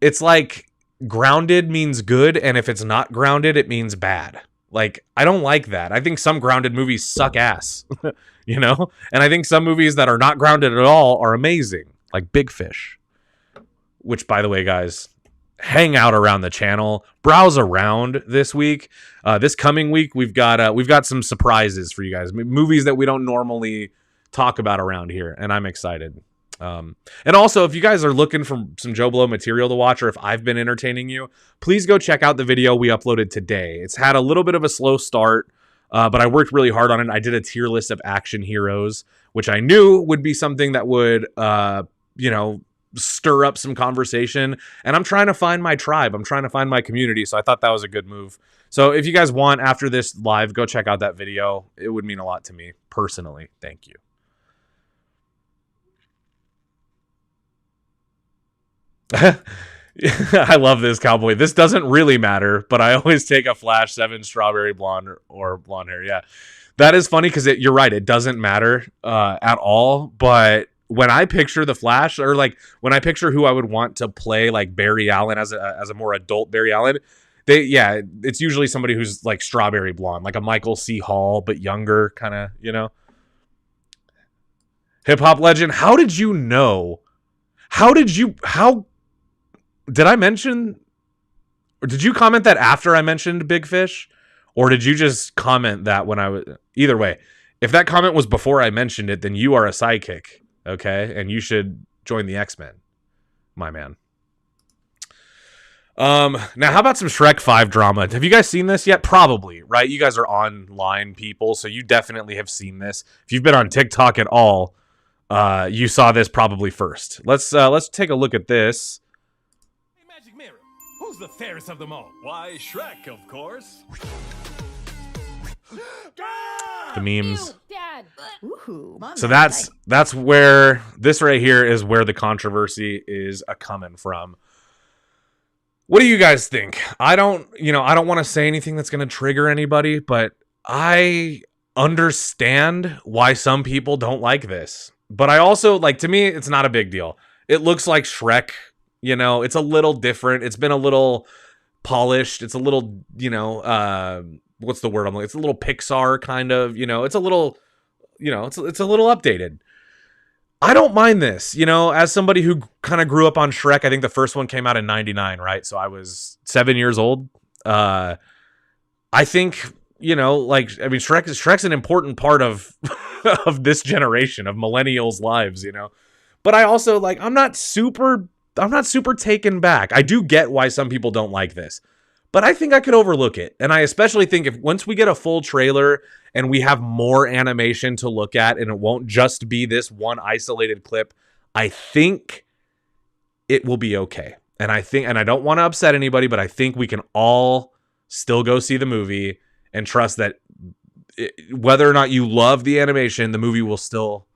it's like grounded means good, and if it's not grounded, it means bad. Like, I don't like that. I think some grounded movies suck ass, and I think some movies that are not grounded at all are amazing. Like Big Fish, which, by the way, guys, hang out around the channel, browse around this week. This coming week, we've got some surprises for you guys, movies that we don't normally talk about around here, and I'm excited. And also, if you guys are looking for some Joe Blow material to watch, or if I've been entertaining you, please go check out the video we uploaded today. It's had a little bit of a slow start, but I worked really hard on it. I did a tier list of action heroes, which I knew would be something that would stir up some conversation, and I'm trying to find my tribe. I'm trying to find my community, so I thought that was a good move. So if you guys want, after this live, go check out that video. It would mean a lot to me personally. Thank you. I love this, Cowboy. This doesn't really matter, but I always take a Flash 7 strawberry blonde or blonde hair. Yeah, that is funny because you're right. It doesn't matter at all, but when I picture the Flash, or like when I picture who I would want to play like Barry Allen as a more adult Barry Allen, it's usually somebody who's like strawberry blonde, like a Michael C. Hall, but younger, kind of, Hip hop legend. How did you know? How did I mention, or did you comment that after I mentioned Big Fish, or did you just comment that when I was, either way, if that comment was before I mentioned it, then you are a sidekick. Okay, and you should join the X-Men, my man. Now, how about some Shrek 5 drama? Have you guys seen this yet? Probably, right? You guys are online people, so you definitely have seen this. If you've been on TikTok at all, you saw this probably first. Let's take a look at this. Hey, Magic Mirror, who's the fairest of them all? Why, Shrek, of course. The memes. Ew, Dad. Ooh, So that's where this right here is where the controversy is coming from. What do you guys think? I don't want to say anything that's going to trigger anybody, but I understand why some people don't like this. But I also, to me, it's not a big deal. It looks like Shrek, it's a little different. It's been a little polished. It's a little, what's the word? It's a little Pixar kind of, it's a little, it's a little updated. I don't mind this, as somebody who kind of grew up on Shrek. I think the first one came out in 99, right? So I was 7 years old. I think, Shrek's an important part of of this generation, of millennials' lives, But I also, I'm not super taken back. I do get why some people don't like this. But I think I could overlook it. And I especially think if once we get a full trailer and we have more animation to look at, and it won't just be this one isolated clip, I think it will be okay. And I don't want to upset anybody, but I think we can all still go see the movie and trust that whether or not you love the animation, the movie will still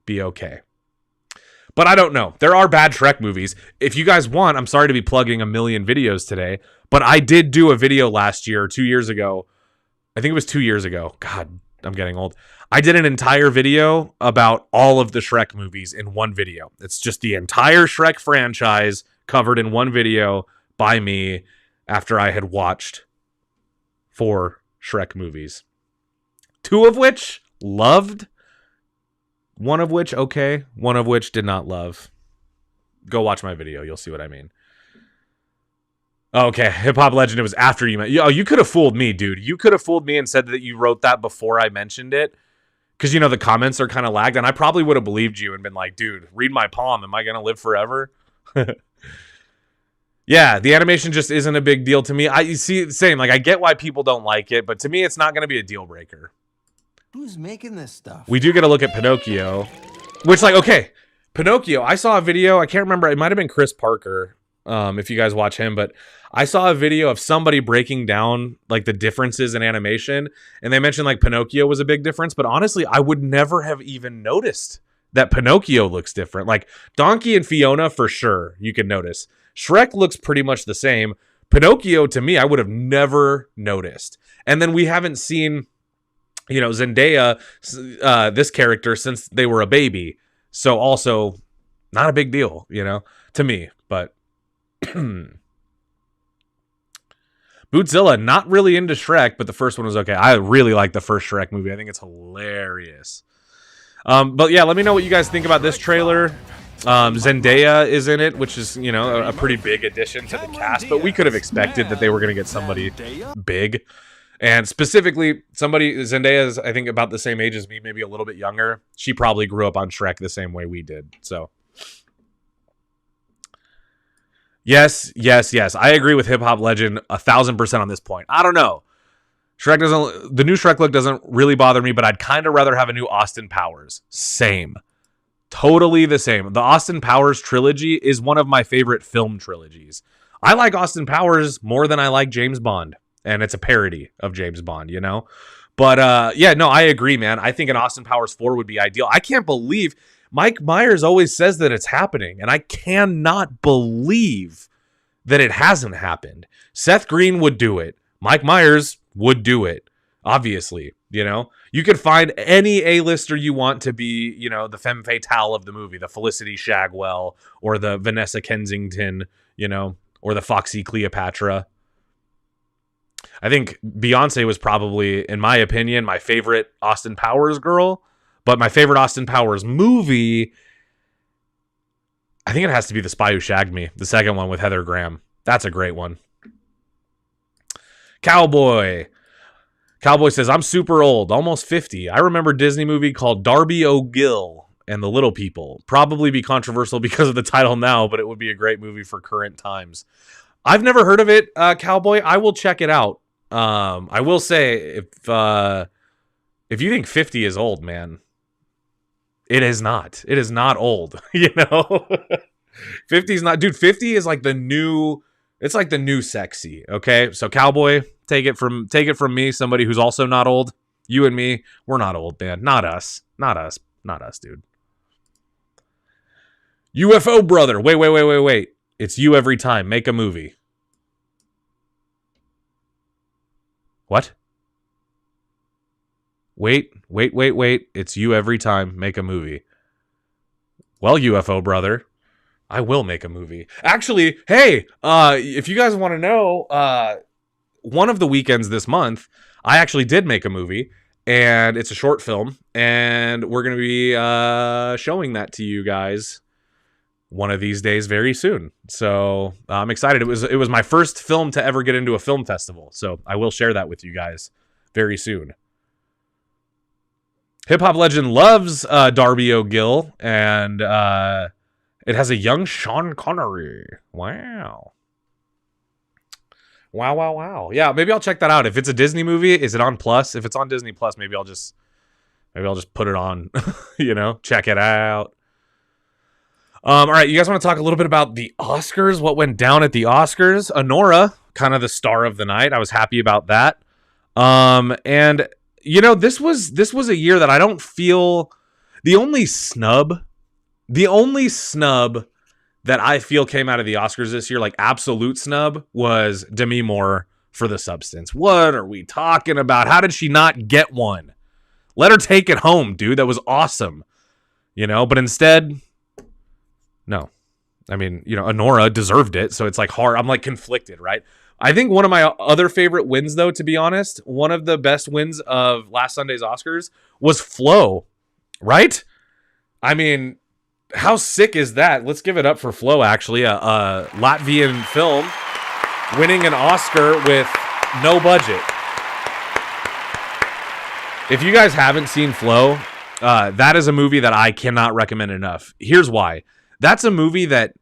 be okay. But I don't know. There are bad Shrek movies. If you guys want, I'm sorry to be plugging a million videos today, but I did do a video last year, 2 years ago. I think it was 2 years ago. God, I'm getting old. I did an entire video about all of the Shrek movies in one video. It's just the entire Shrek franchise covered in one video by me after I had watched 4 Shrek movies. 2 of which loved, 1 of which okay, 1 of which did not love. Go watch my video, you'll see what I mean. Okay, Hip Hop Legend, it was after you met. Oh, you could have fooled me, dude. You could have fooled me and said that you wrote that before I mentioned it. Because, the comments are kind of lagged, and I probably would have believed you and been like, dude, read my palm. Am I going to live forever? Yeah, the animation just isn't a big deal to me. You see, same. Like, I get why people don't like it, but to me, it's not going to be a deal breaker. Who's making this stuff? We do get a look at Pinocchio, which, like, okay, Pinocchio, I saw a video. I can't remember. It might have been Chris Parker, if you guys watch him, but I saw a video of somebody breaking down like the differences in animation, and they mentioned like Pinocchio was a big difference, but honestly, I would never have even noticed that Pinocchio looks different. Like Donkey and Fiona for sure, you can notice. Shrek looks pretty much the same. Pinocchio, to me, I would have never noticed. And then we haven't seen, Zendaya, this character since they were a baby. So also not a big deal, to me, but Bootzilla, not really into Shrek, but the first one was okay. I really like the first Shrek movie. I think it's hilarious. But yeah, let me know what you guys think about this trailer. Zendaya is in it, which is, a pretty big addition to the cast, but we could have expected that they were going to get somebody big. And specifically, Zendaya is, I think, about the same age as me, maybe a little bit younger. She probably grew up on Shrek the same way we did, so... Yes. I agree with Hip Hop Legend 1,000% on this point. I don't know. The new Shrek look doesn't really bother me, but I'd kind of rather have a new Austin Powers. Same. Totally the same. The Austin Powers trilogy is one of my favorite film trilogies. I like Austin Powers more than I like James Bond, and it's a parody of James Bond, But I agree, man. I think an Austin Powers 4 would be ideal. I can't believe... Mike Myers always says that it's happening, and I cannot believe that it hasn't happened. Seth Green would do it. Mike Myers would do it, obviously. You could find any A-lister you want to be, the femme fatale of the movie, the Felicity Shagwell, or the Vanessa Kensington, or the Foxy Cleopatra. I think Beyonce was probably, in my opinion, my favorite Austin Powers girl. But my favorite Austin Powers movie, I think it has to be The Spy Who Shagged Me, the second one with Heather Graham. That's a great one. Cowboy says, I'm super old, almost 50. I remember a Disney movie called Darby O'Gill and the Little People. Probably be controversial because of the title now, but it would be a great movie for current times. I've never heard of it, Cowboy. I will check it out. I will say, if you think 50 is old, man, it is not. It is not old, 50 is not, dude. 50 is like the new. It's like the new sexy. Okay, so Cowboy, take it from me, somebody who's also not old. You and me, we're not old, man. Not us, dude. UFO brother. Wait. It's you every time. Make a movie. What? Wait. It's you every time. Make a movie. Well, UFO brother, I will make a movie. Actually, hey, if you guys want to know, one of the weekends this month, I actually did make a movie, and it's a short film, and we're going to be showing that to you guys one of these days very soon. So I'm excited. It was my first film to ever get into a film festival, so I will share that with you guys very soon. Hip Hop Legend loves Darby O'Gill, and it has a young Sean Connery. Wow. Yeah, maybe I'll check that out. If it's a Disney movie, is it on Plus? If it's on Disney Plus, maybe I'll just put it on, check it out. All right, you guys want to talk a little bit about the Oscars, what went down at the Oscars? Honora, kind of the star of the night. I was happy about that. And this was a year that I don't feel the only snub that I feel came out of the Oscars this year, like absolute snub, was Demi Moore for The Substance. What are we talking about? How did she not get one? Let her take it home, dude. That was awesome. You know, but instead, no. I mean, you know, Honora deserved it, so it's like hard. I'm like conflicted, right? I think one of my other favorite wins, though, to be honest, one of the best wins of last Sunday's Oscars was Flo, right? I mean, how sick is that? Let's give it up for Flo, actually, a Latvian film winning an Oscar with no budget. If you guys haven't seen Flo, that is a movie that I cannot recommend enough. Here's why. That's a movie that,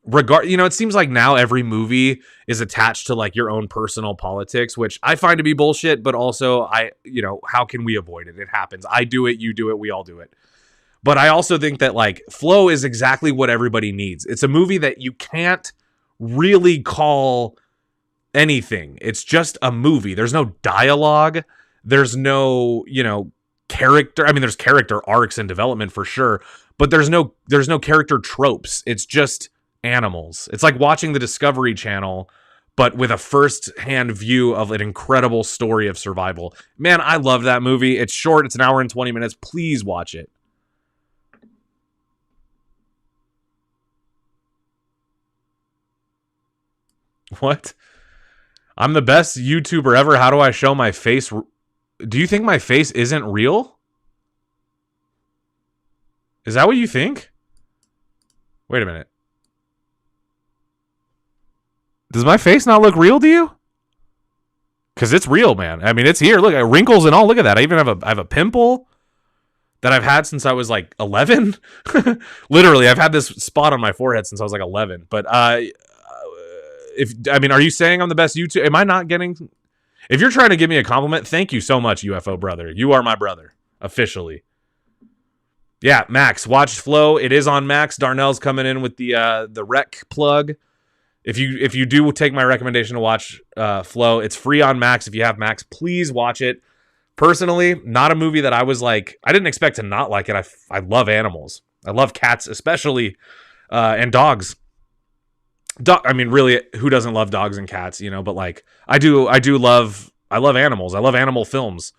it seems like now every movie is attached to like your own personal politics, which I find to be bullshit, but also how can we avoid it? It happens. I do it, you do it, we all do it. But I also think that like Flo is exactly what everybody needs. It's a movie that you can't really call anything. It's just a movie. There's no dialogue. There's no, character. I mean, there's character arcs and development for sure, but there's no character tropes. It's just animals. It's like watching the Discovery Channel, but with a first-hand view of an incredible story of survival. Man, I love that movie. It's short. It's an hour and 20 minutes. Please watch it. What? I'm the best YouTuber ever. How do I show my face? Do you think my face isn't real? Is that what you think? Wait a minute. Does my face not look real to you? Because it's real, man. I mean, it's here. Look, wrinkles and all. Look at that. I even have a pimple that I've had since I was like 11. Literally, I've had this spot on my forehead since I was like 11. But are you saying I'm the best YouTuber? Am I not getting? If you're trying to give me a compliment, thank you so much, UFO brother. You are my brother, officially. Yeah, Max, watch Flo. It is on Max. Darnell's coming in with the rec plug. If you do take my recommendation to watch Flo, it's free on Max. If you have Max, please watch it. Personally, not a movie that I was like, I didn't expect to not like it. I love animals. I love cats, especially, and dogs. I mean, really, who doesn't love dogs and cats, but like, I love animals. I love animal films.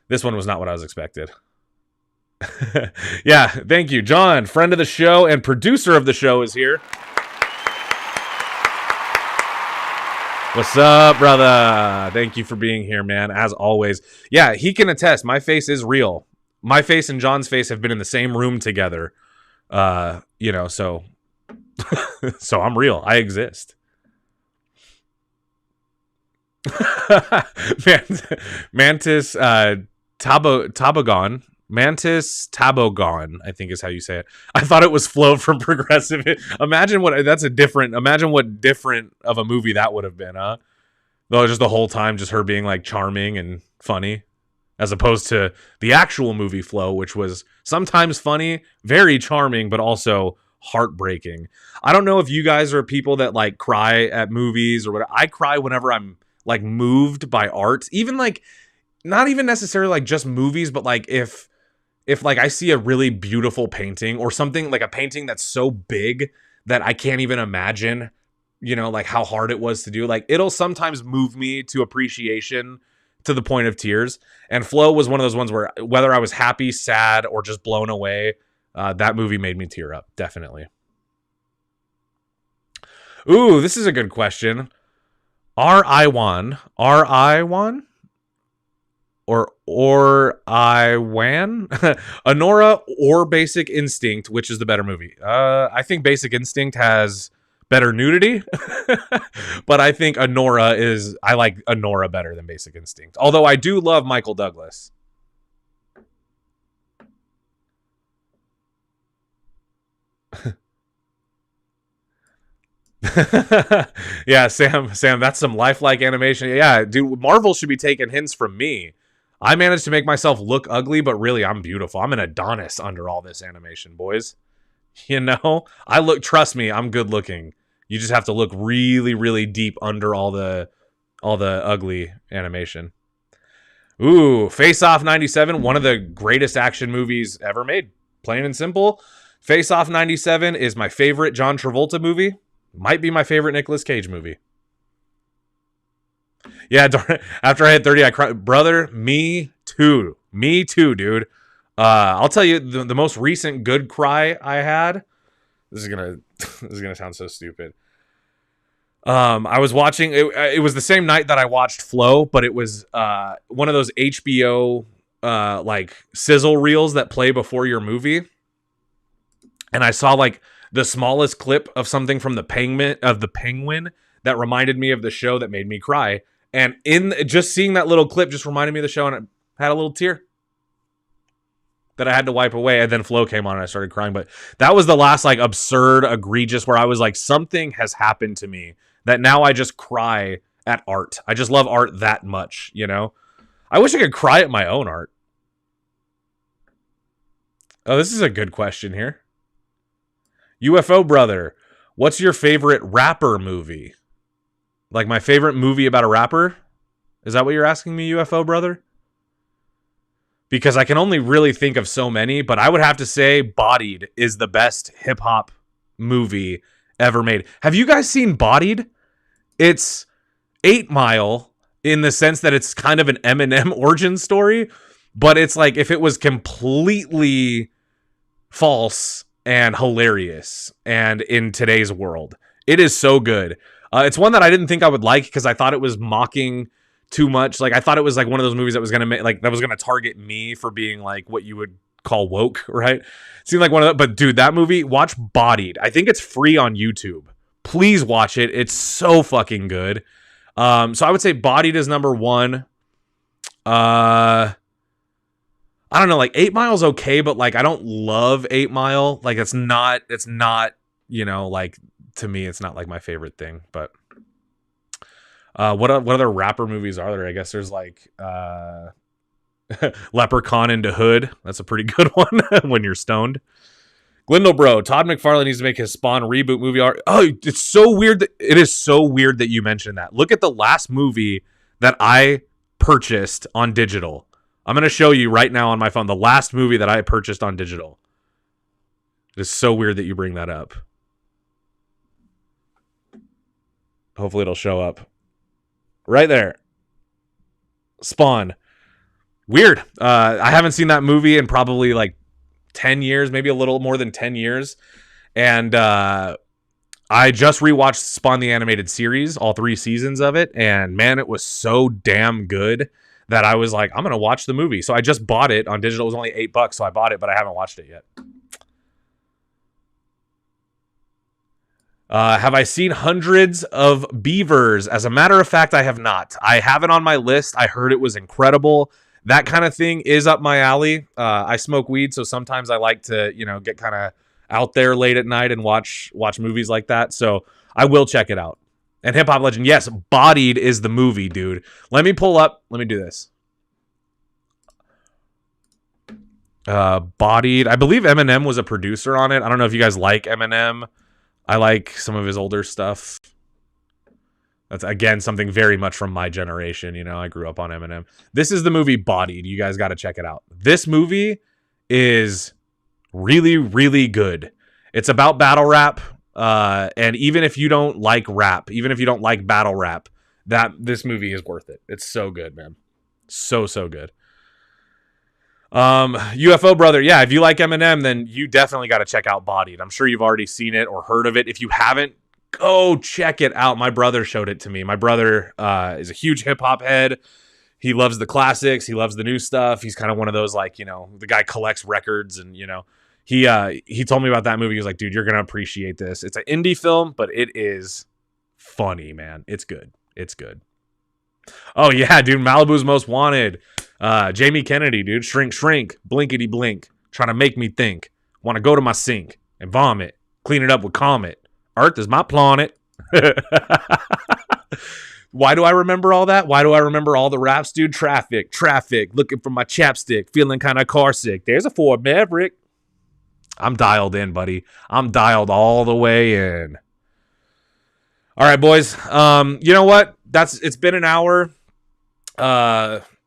This one was not what I was expected. Yeah, thank you. John, friend of the show and producer of the show, is here. What's up, brother? Thank you for being here, man, as always. Yeah, he can attest. My face is real. My face and John's face have been in the same room together. So... so I'm real. I exist. Mantis Tabogon. Mantis Tabogon, I think is how you say it. I thought it was Flo from Progressive. Imagine what different of a movie that would have been, huh? Though just the whole time just her being like charming and funny, as opposed to the actual movie Flo, which was sometimes funny, very charming, but also heartbreaking. I don't know if you guys are people that like cry at movies or whatever. I cry whenever I'm like moved by art, even like not even necessarily like just movies, but like if like I see a really beautiful painting or something, like a painting that's so big that I can't even imagine, like how hard it was to do. Like it'll sometimes move me to appreciation to the point of tears. And Flo was one of those ones where whether I was happy, sad, or just blown away, that movie made me tear up, definitely. Ooh, this is a good question. R-I-1? Or I-Wan? Honora or Basic Instinct, which is the better movie? I think Basic Instinct has better nudity, but I think I like Honora better than Basic Instinct. Although I do love Michael Douglas. Yeah, Sam, that's some lifelike animation. Yeah, dude, Marvel should be taking hints from me. I managed to make myself look ugly, but really I'm beautiful. I'm an Adonis under all this animation, boys. Trust me, I'm good looking. You just have to look really, really deep under all the ugly animation. Ooh, Face Off 97, one of the greatest action movies ever made. Plain and simple. Face Off 97 is my favorite John Travolta movie. Might be my favorite Nicolas Cage movie. Yeah, after I hit 30, I cried. Brother, me too. Me too, dude. I'll tell you the most recent good cry I had. This is gonna this is gonna sound so stupid. I was watching. It was the same night that I watched Flow, but it was one of those HBO like sizzle reels that play before your movie, and I saw like the smallest clip of something from the Penguin that reminded me of the show that made me cry. And in just seeing that little clip just reminded me of the show, and I had a little tear that I had to wipe away. And then Flow came on and I started crying. But that was the last like absurd, egregious where I was like, something has happened to me that now I just cry at art. I just love art that much, you know? I wish I could cry at my own art. Oh, this is a good question here. UFO brother, what's your favorite rapper movie? Like my favorite movie about a rapper? Is that what you're asking me, UFO brother? Because I can only really think of so many, but I would have to say Bodied is the best hip-hop movie ever made. Have you guys seen Bodied? It's 8 Mile in the sense that it's kind of an Eminem origin story, but it's like if it was completely false and hilarious and in today's world. It is so good. It's one that I didn't think I would like because I thought it was mocking too much. Like I thought it was like one of those movies that was gonna make like that was gonna target me for being like what you would call woke, right? It seemed like one of the, but dude, that movie, watch Bodied. I think it's free on YouTube. Please watch it. It's so fucking good. So I would say Bodied is number one. I don't know, like 8 Mile's okay, but like I don't love 8 Mile. Like it's not, you know, like to me, it's not like my favorite thing. But what other rapper movies are there? I guess there's like Leprechaun into Hood. That's a pretty good one when you're stoned. Glindle bro, Todd McFarlane needs to make his Spawn reboot movie art. Oh, it's so weird. It is so weird that you mentioned that. Look at the last movie that I purchased on digital. I'm going to show you right now on my phone the last movie that I purchased on digital. It is so weird that you bring that up. Hopefully it'll show up. Right there. Spawn. Weird. I haven't seen that movie in probably like 10 years, maybe a little more than 10 years. And I just rewatched Spawn the Animated Series, all 3 seasons of it. And man, it was so damn good that I was like, I'm going to watch the movie. So I just bought it on digital. It was only $8, so I bought it, but I haven't watched it yet. Have I seen Hundreds of Beavers? As a matter of fact, I have not. I have it on my list. I heard it was incredible. That kind of thing is up my alley. I smoke weed, so sometimes I like to, you know, get kind of out there late at night and watch movies like that. So I will check it out. And Hip Hop Legend, yes, Bodied is the movie, dude. Let me pull up. Let me do this. Bodied. I believe Eminem was a producer on it. I don't know if you guys like Eminem. I like some of his older stuff. That's, again, something very much from my generation. You know, I grew up on Eminem. This is the movie Bodied. You guys got to check it out. This movie is really, really good. It's about battle rap. And even if you don't like rap, even if you don't like battle rap, this movie is worth it. It's so good, man. So good. UFO brother, yeah, if you like Eminem, then you definitely got to check out Bodied. I'm sure you've already seen it or heard of it. If you haven't, go check it out. My brother showed it to me. My brother is a huge hip hop head. He loves the classics. He loves the new stuff. He's kind of one of those, like, you know, the guy collects records, and, you know, he told me about that movie. He was like, dude, you're going to appreciate this. It's an indie film, but it is funny, man. It's good. It's good. Oh, yeah, dude. Malibu's Most Wanted. Jamie Kennedy, dude. Shrink, blinkety blink. Trying to make me think. Want to go to my sink and vomit. Clean it up with Comet. Earth is my planet. Why do I remember all that? Why do I remember all the raps, dude? Traffic. Looking for my chapstick. Feeling kind of car sick. There's a Ford Maverick. I'm dialed in, buddy. I'm dialed all the way in. All right, boys. You know what? It's been an hour.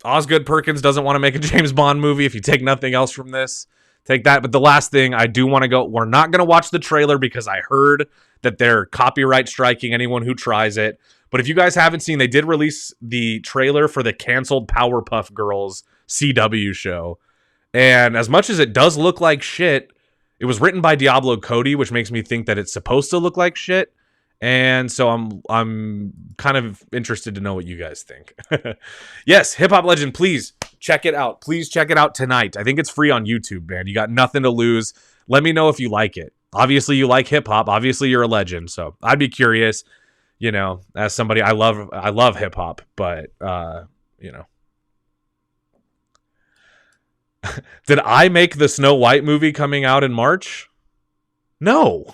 Osgood Perkins doesn't want to make a James Bond movie. If you take nothing else from this, take that. But the last thing, I do want to go. We're not going to watch the trailer because I heard that they're copyright striking anyone who tries it. But if you guys haven't seen, they did release the trailer for the canceled Powerpuff Girls CW show. And as much as it does look like shit, it was written by Diablo Cody, which makes me think that it's supposed to look like shit. And so I'm kind of interested to know what you guys think. Yes, Hip Hop Legend, please check it out. Please check it out tonight. I think it's free on YouTube, man. You got nothing to lose. Let me know if you like it. Obviously, you like hip hop. Obviously, you're a legend. So I'd be curious, you know, as somebody, I love hip hop, but you know. Did I make the Snow White movie coming out in March? No.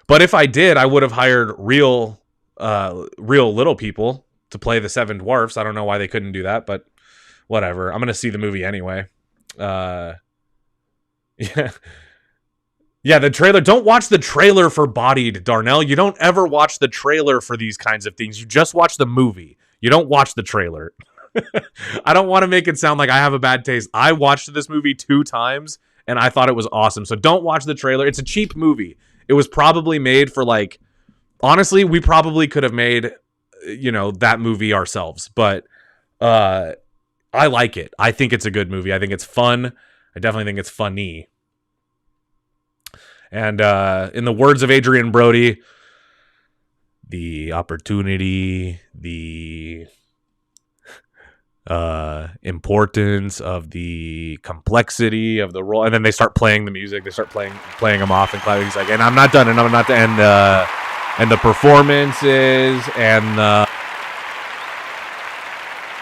But if I did, I would have hired real little people to play the 7 dwarfs. I don't know why they couldn't do that, but whatever. I'm going to see the movie anyway. Yeah. Yeah, the trailer. Don't watch the trailer for Bodied, Darnell. You don't ever watch the trailer for these kinds of things. You just watch the movie. You don't watch the trailer. I don't want to make it sound like I have a bad taste. I watched this movie 2 times, and I thought it was awesome. So don't watch the trailer. It's a cheap movie. It was probably made for, like, honestly, we probably could have made, you know, that movie ourselves. But I like it. I think it's a good movie. I think it's fun. I definitely think it's funny. And in the words of Adrian Brody, the opportunity, the importance of the complexity of the role, and then they start playing the music. They start playing them off, and Cloudy's like, "And I'm not done, and I'm not done." And the performances and the.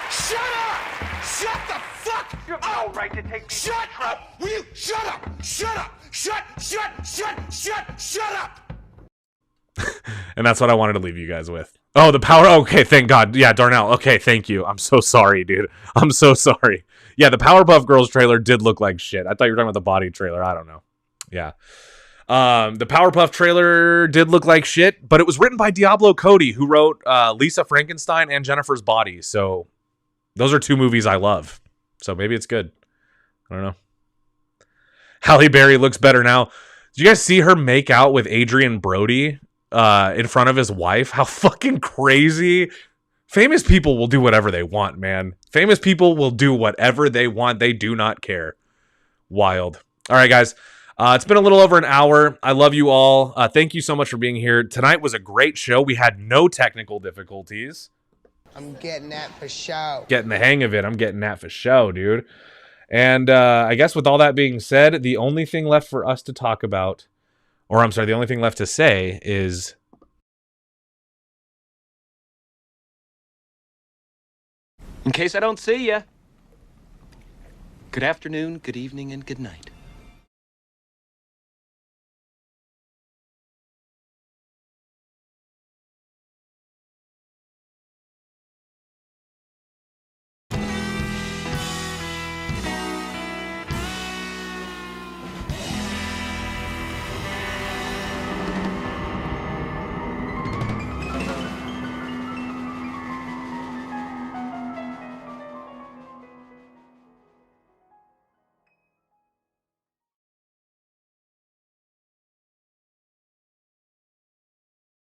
Shut up! Shut the fuck! You have no right to take me. Shut up! Will you shut up? Shut up! Shut up! And that's what I wanted to leave you guys with. Oh, the power. Okay, thank God. Yeah, Darnell. Okay, thank you. I'm so sorry, dude. I'm so sorry. Yeah, the Powerpuff Girls trailer did look like shit. I thought you were talking about the Body trailer. I don't know. Yeah. The Powerpuff trailer did look like shit, but it was written by Diablo Cody, who wrote Lisa Frankenstein and Jennifer's Body. So those are 2 movies I love. So maybe it's good. I don't know. Halle Berry looks better now. Did you guys see her make out with Adrian Brody in front of his wife? How fucking crazy. Famous people will do whatever they want, man. Famous people will do whatever they want. They do not care. Wild. All right, guys. It's been a little over an hour. I love you all. Thank you so much for being here. Tonight was a great show. We had no technical difficulties. I'm getting that for show. Getting the hang of it. I'm getting that for show, dude. And I guess with all that being said, the only thing left for us to talk about, or I'm sorry, the only thing left to say is... In case I don't see ya, good afternoon, good evening, and good night.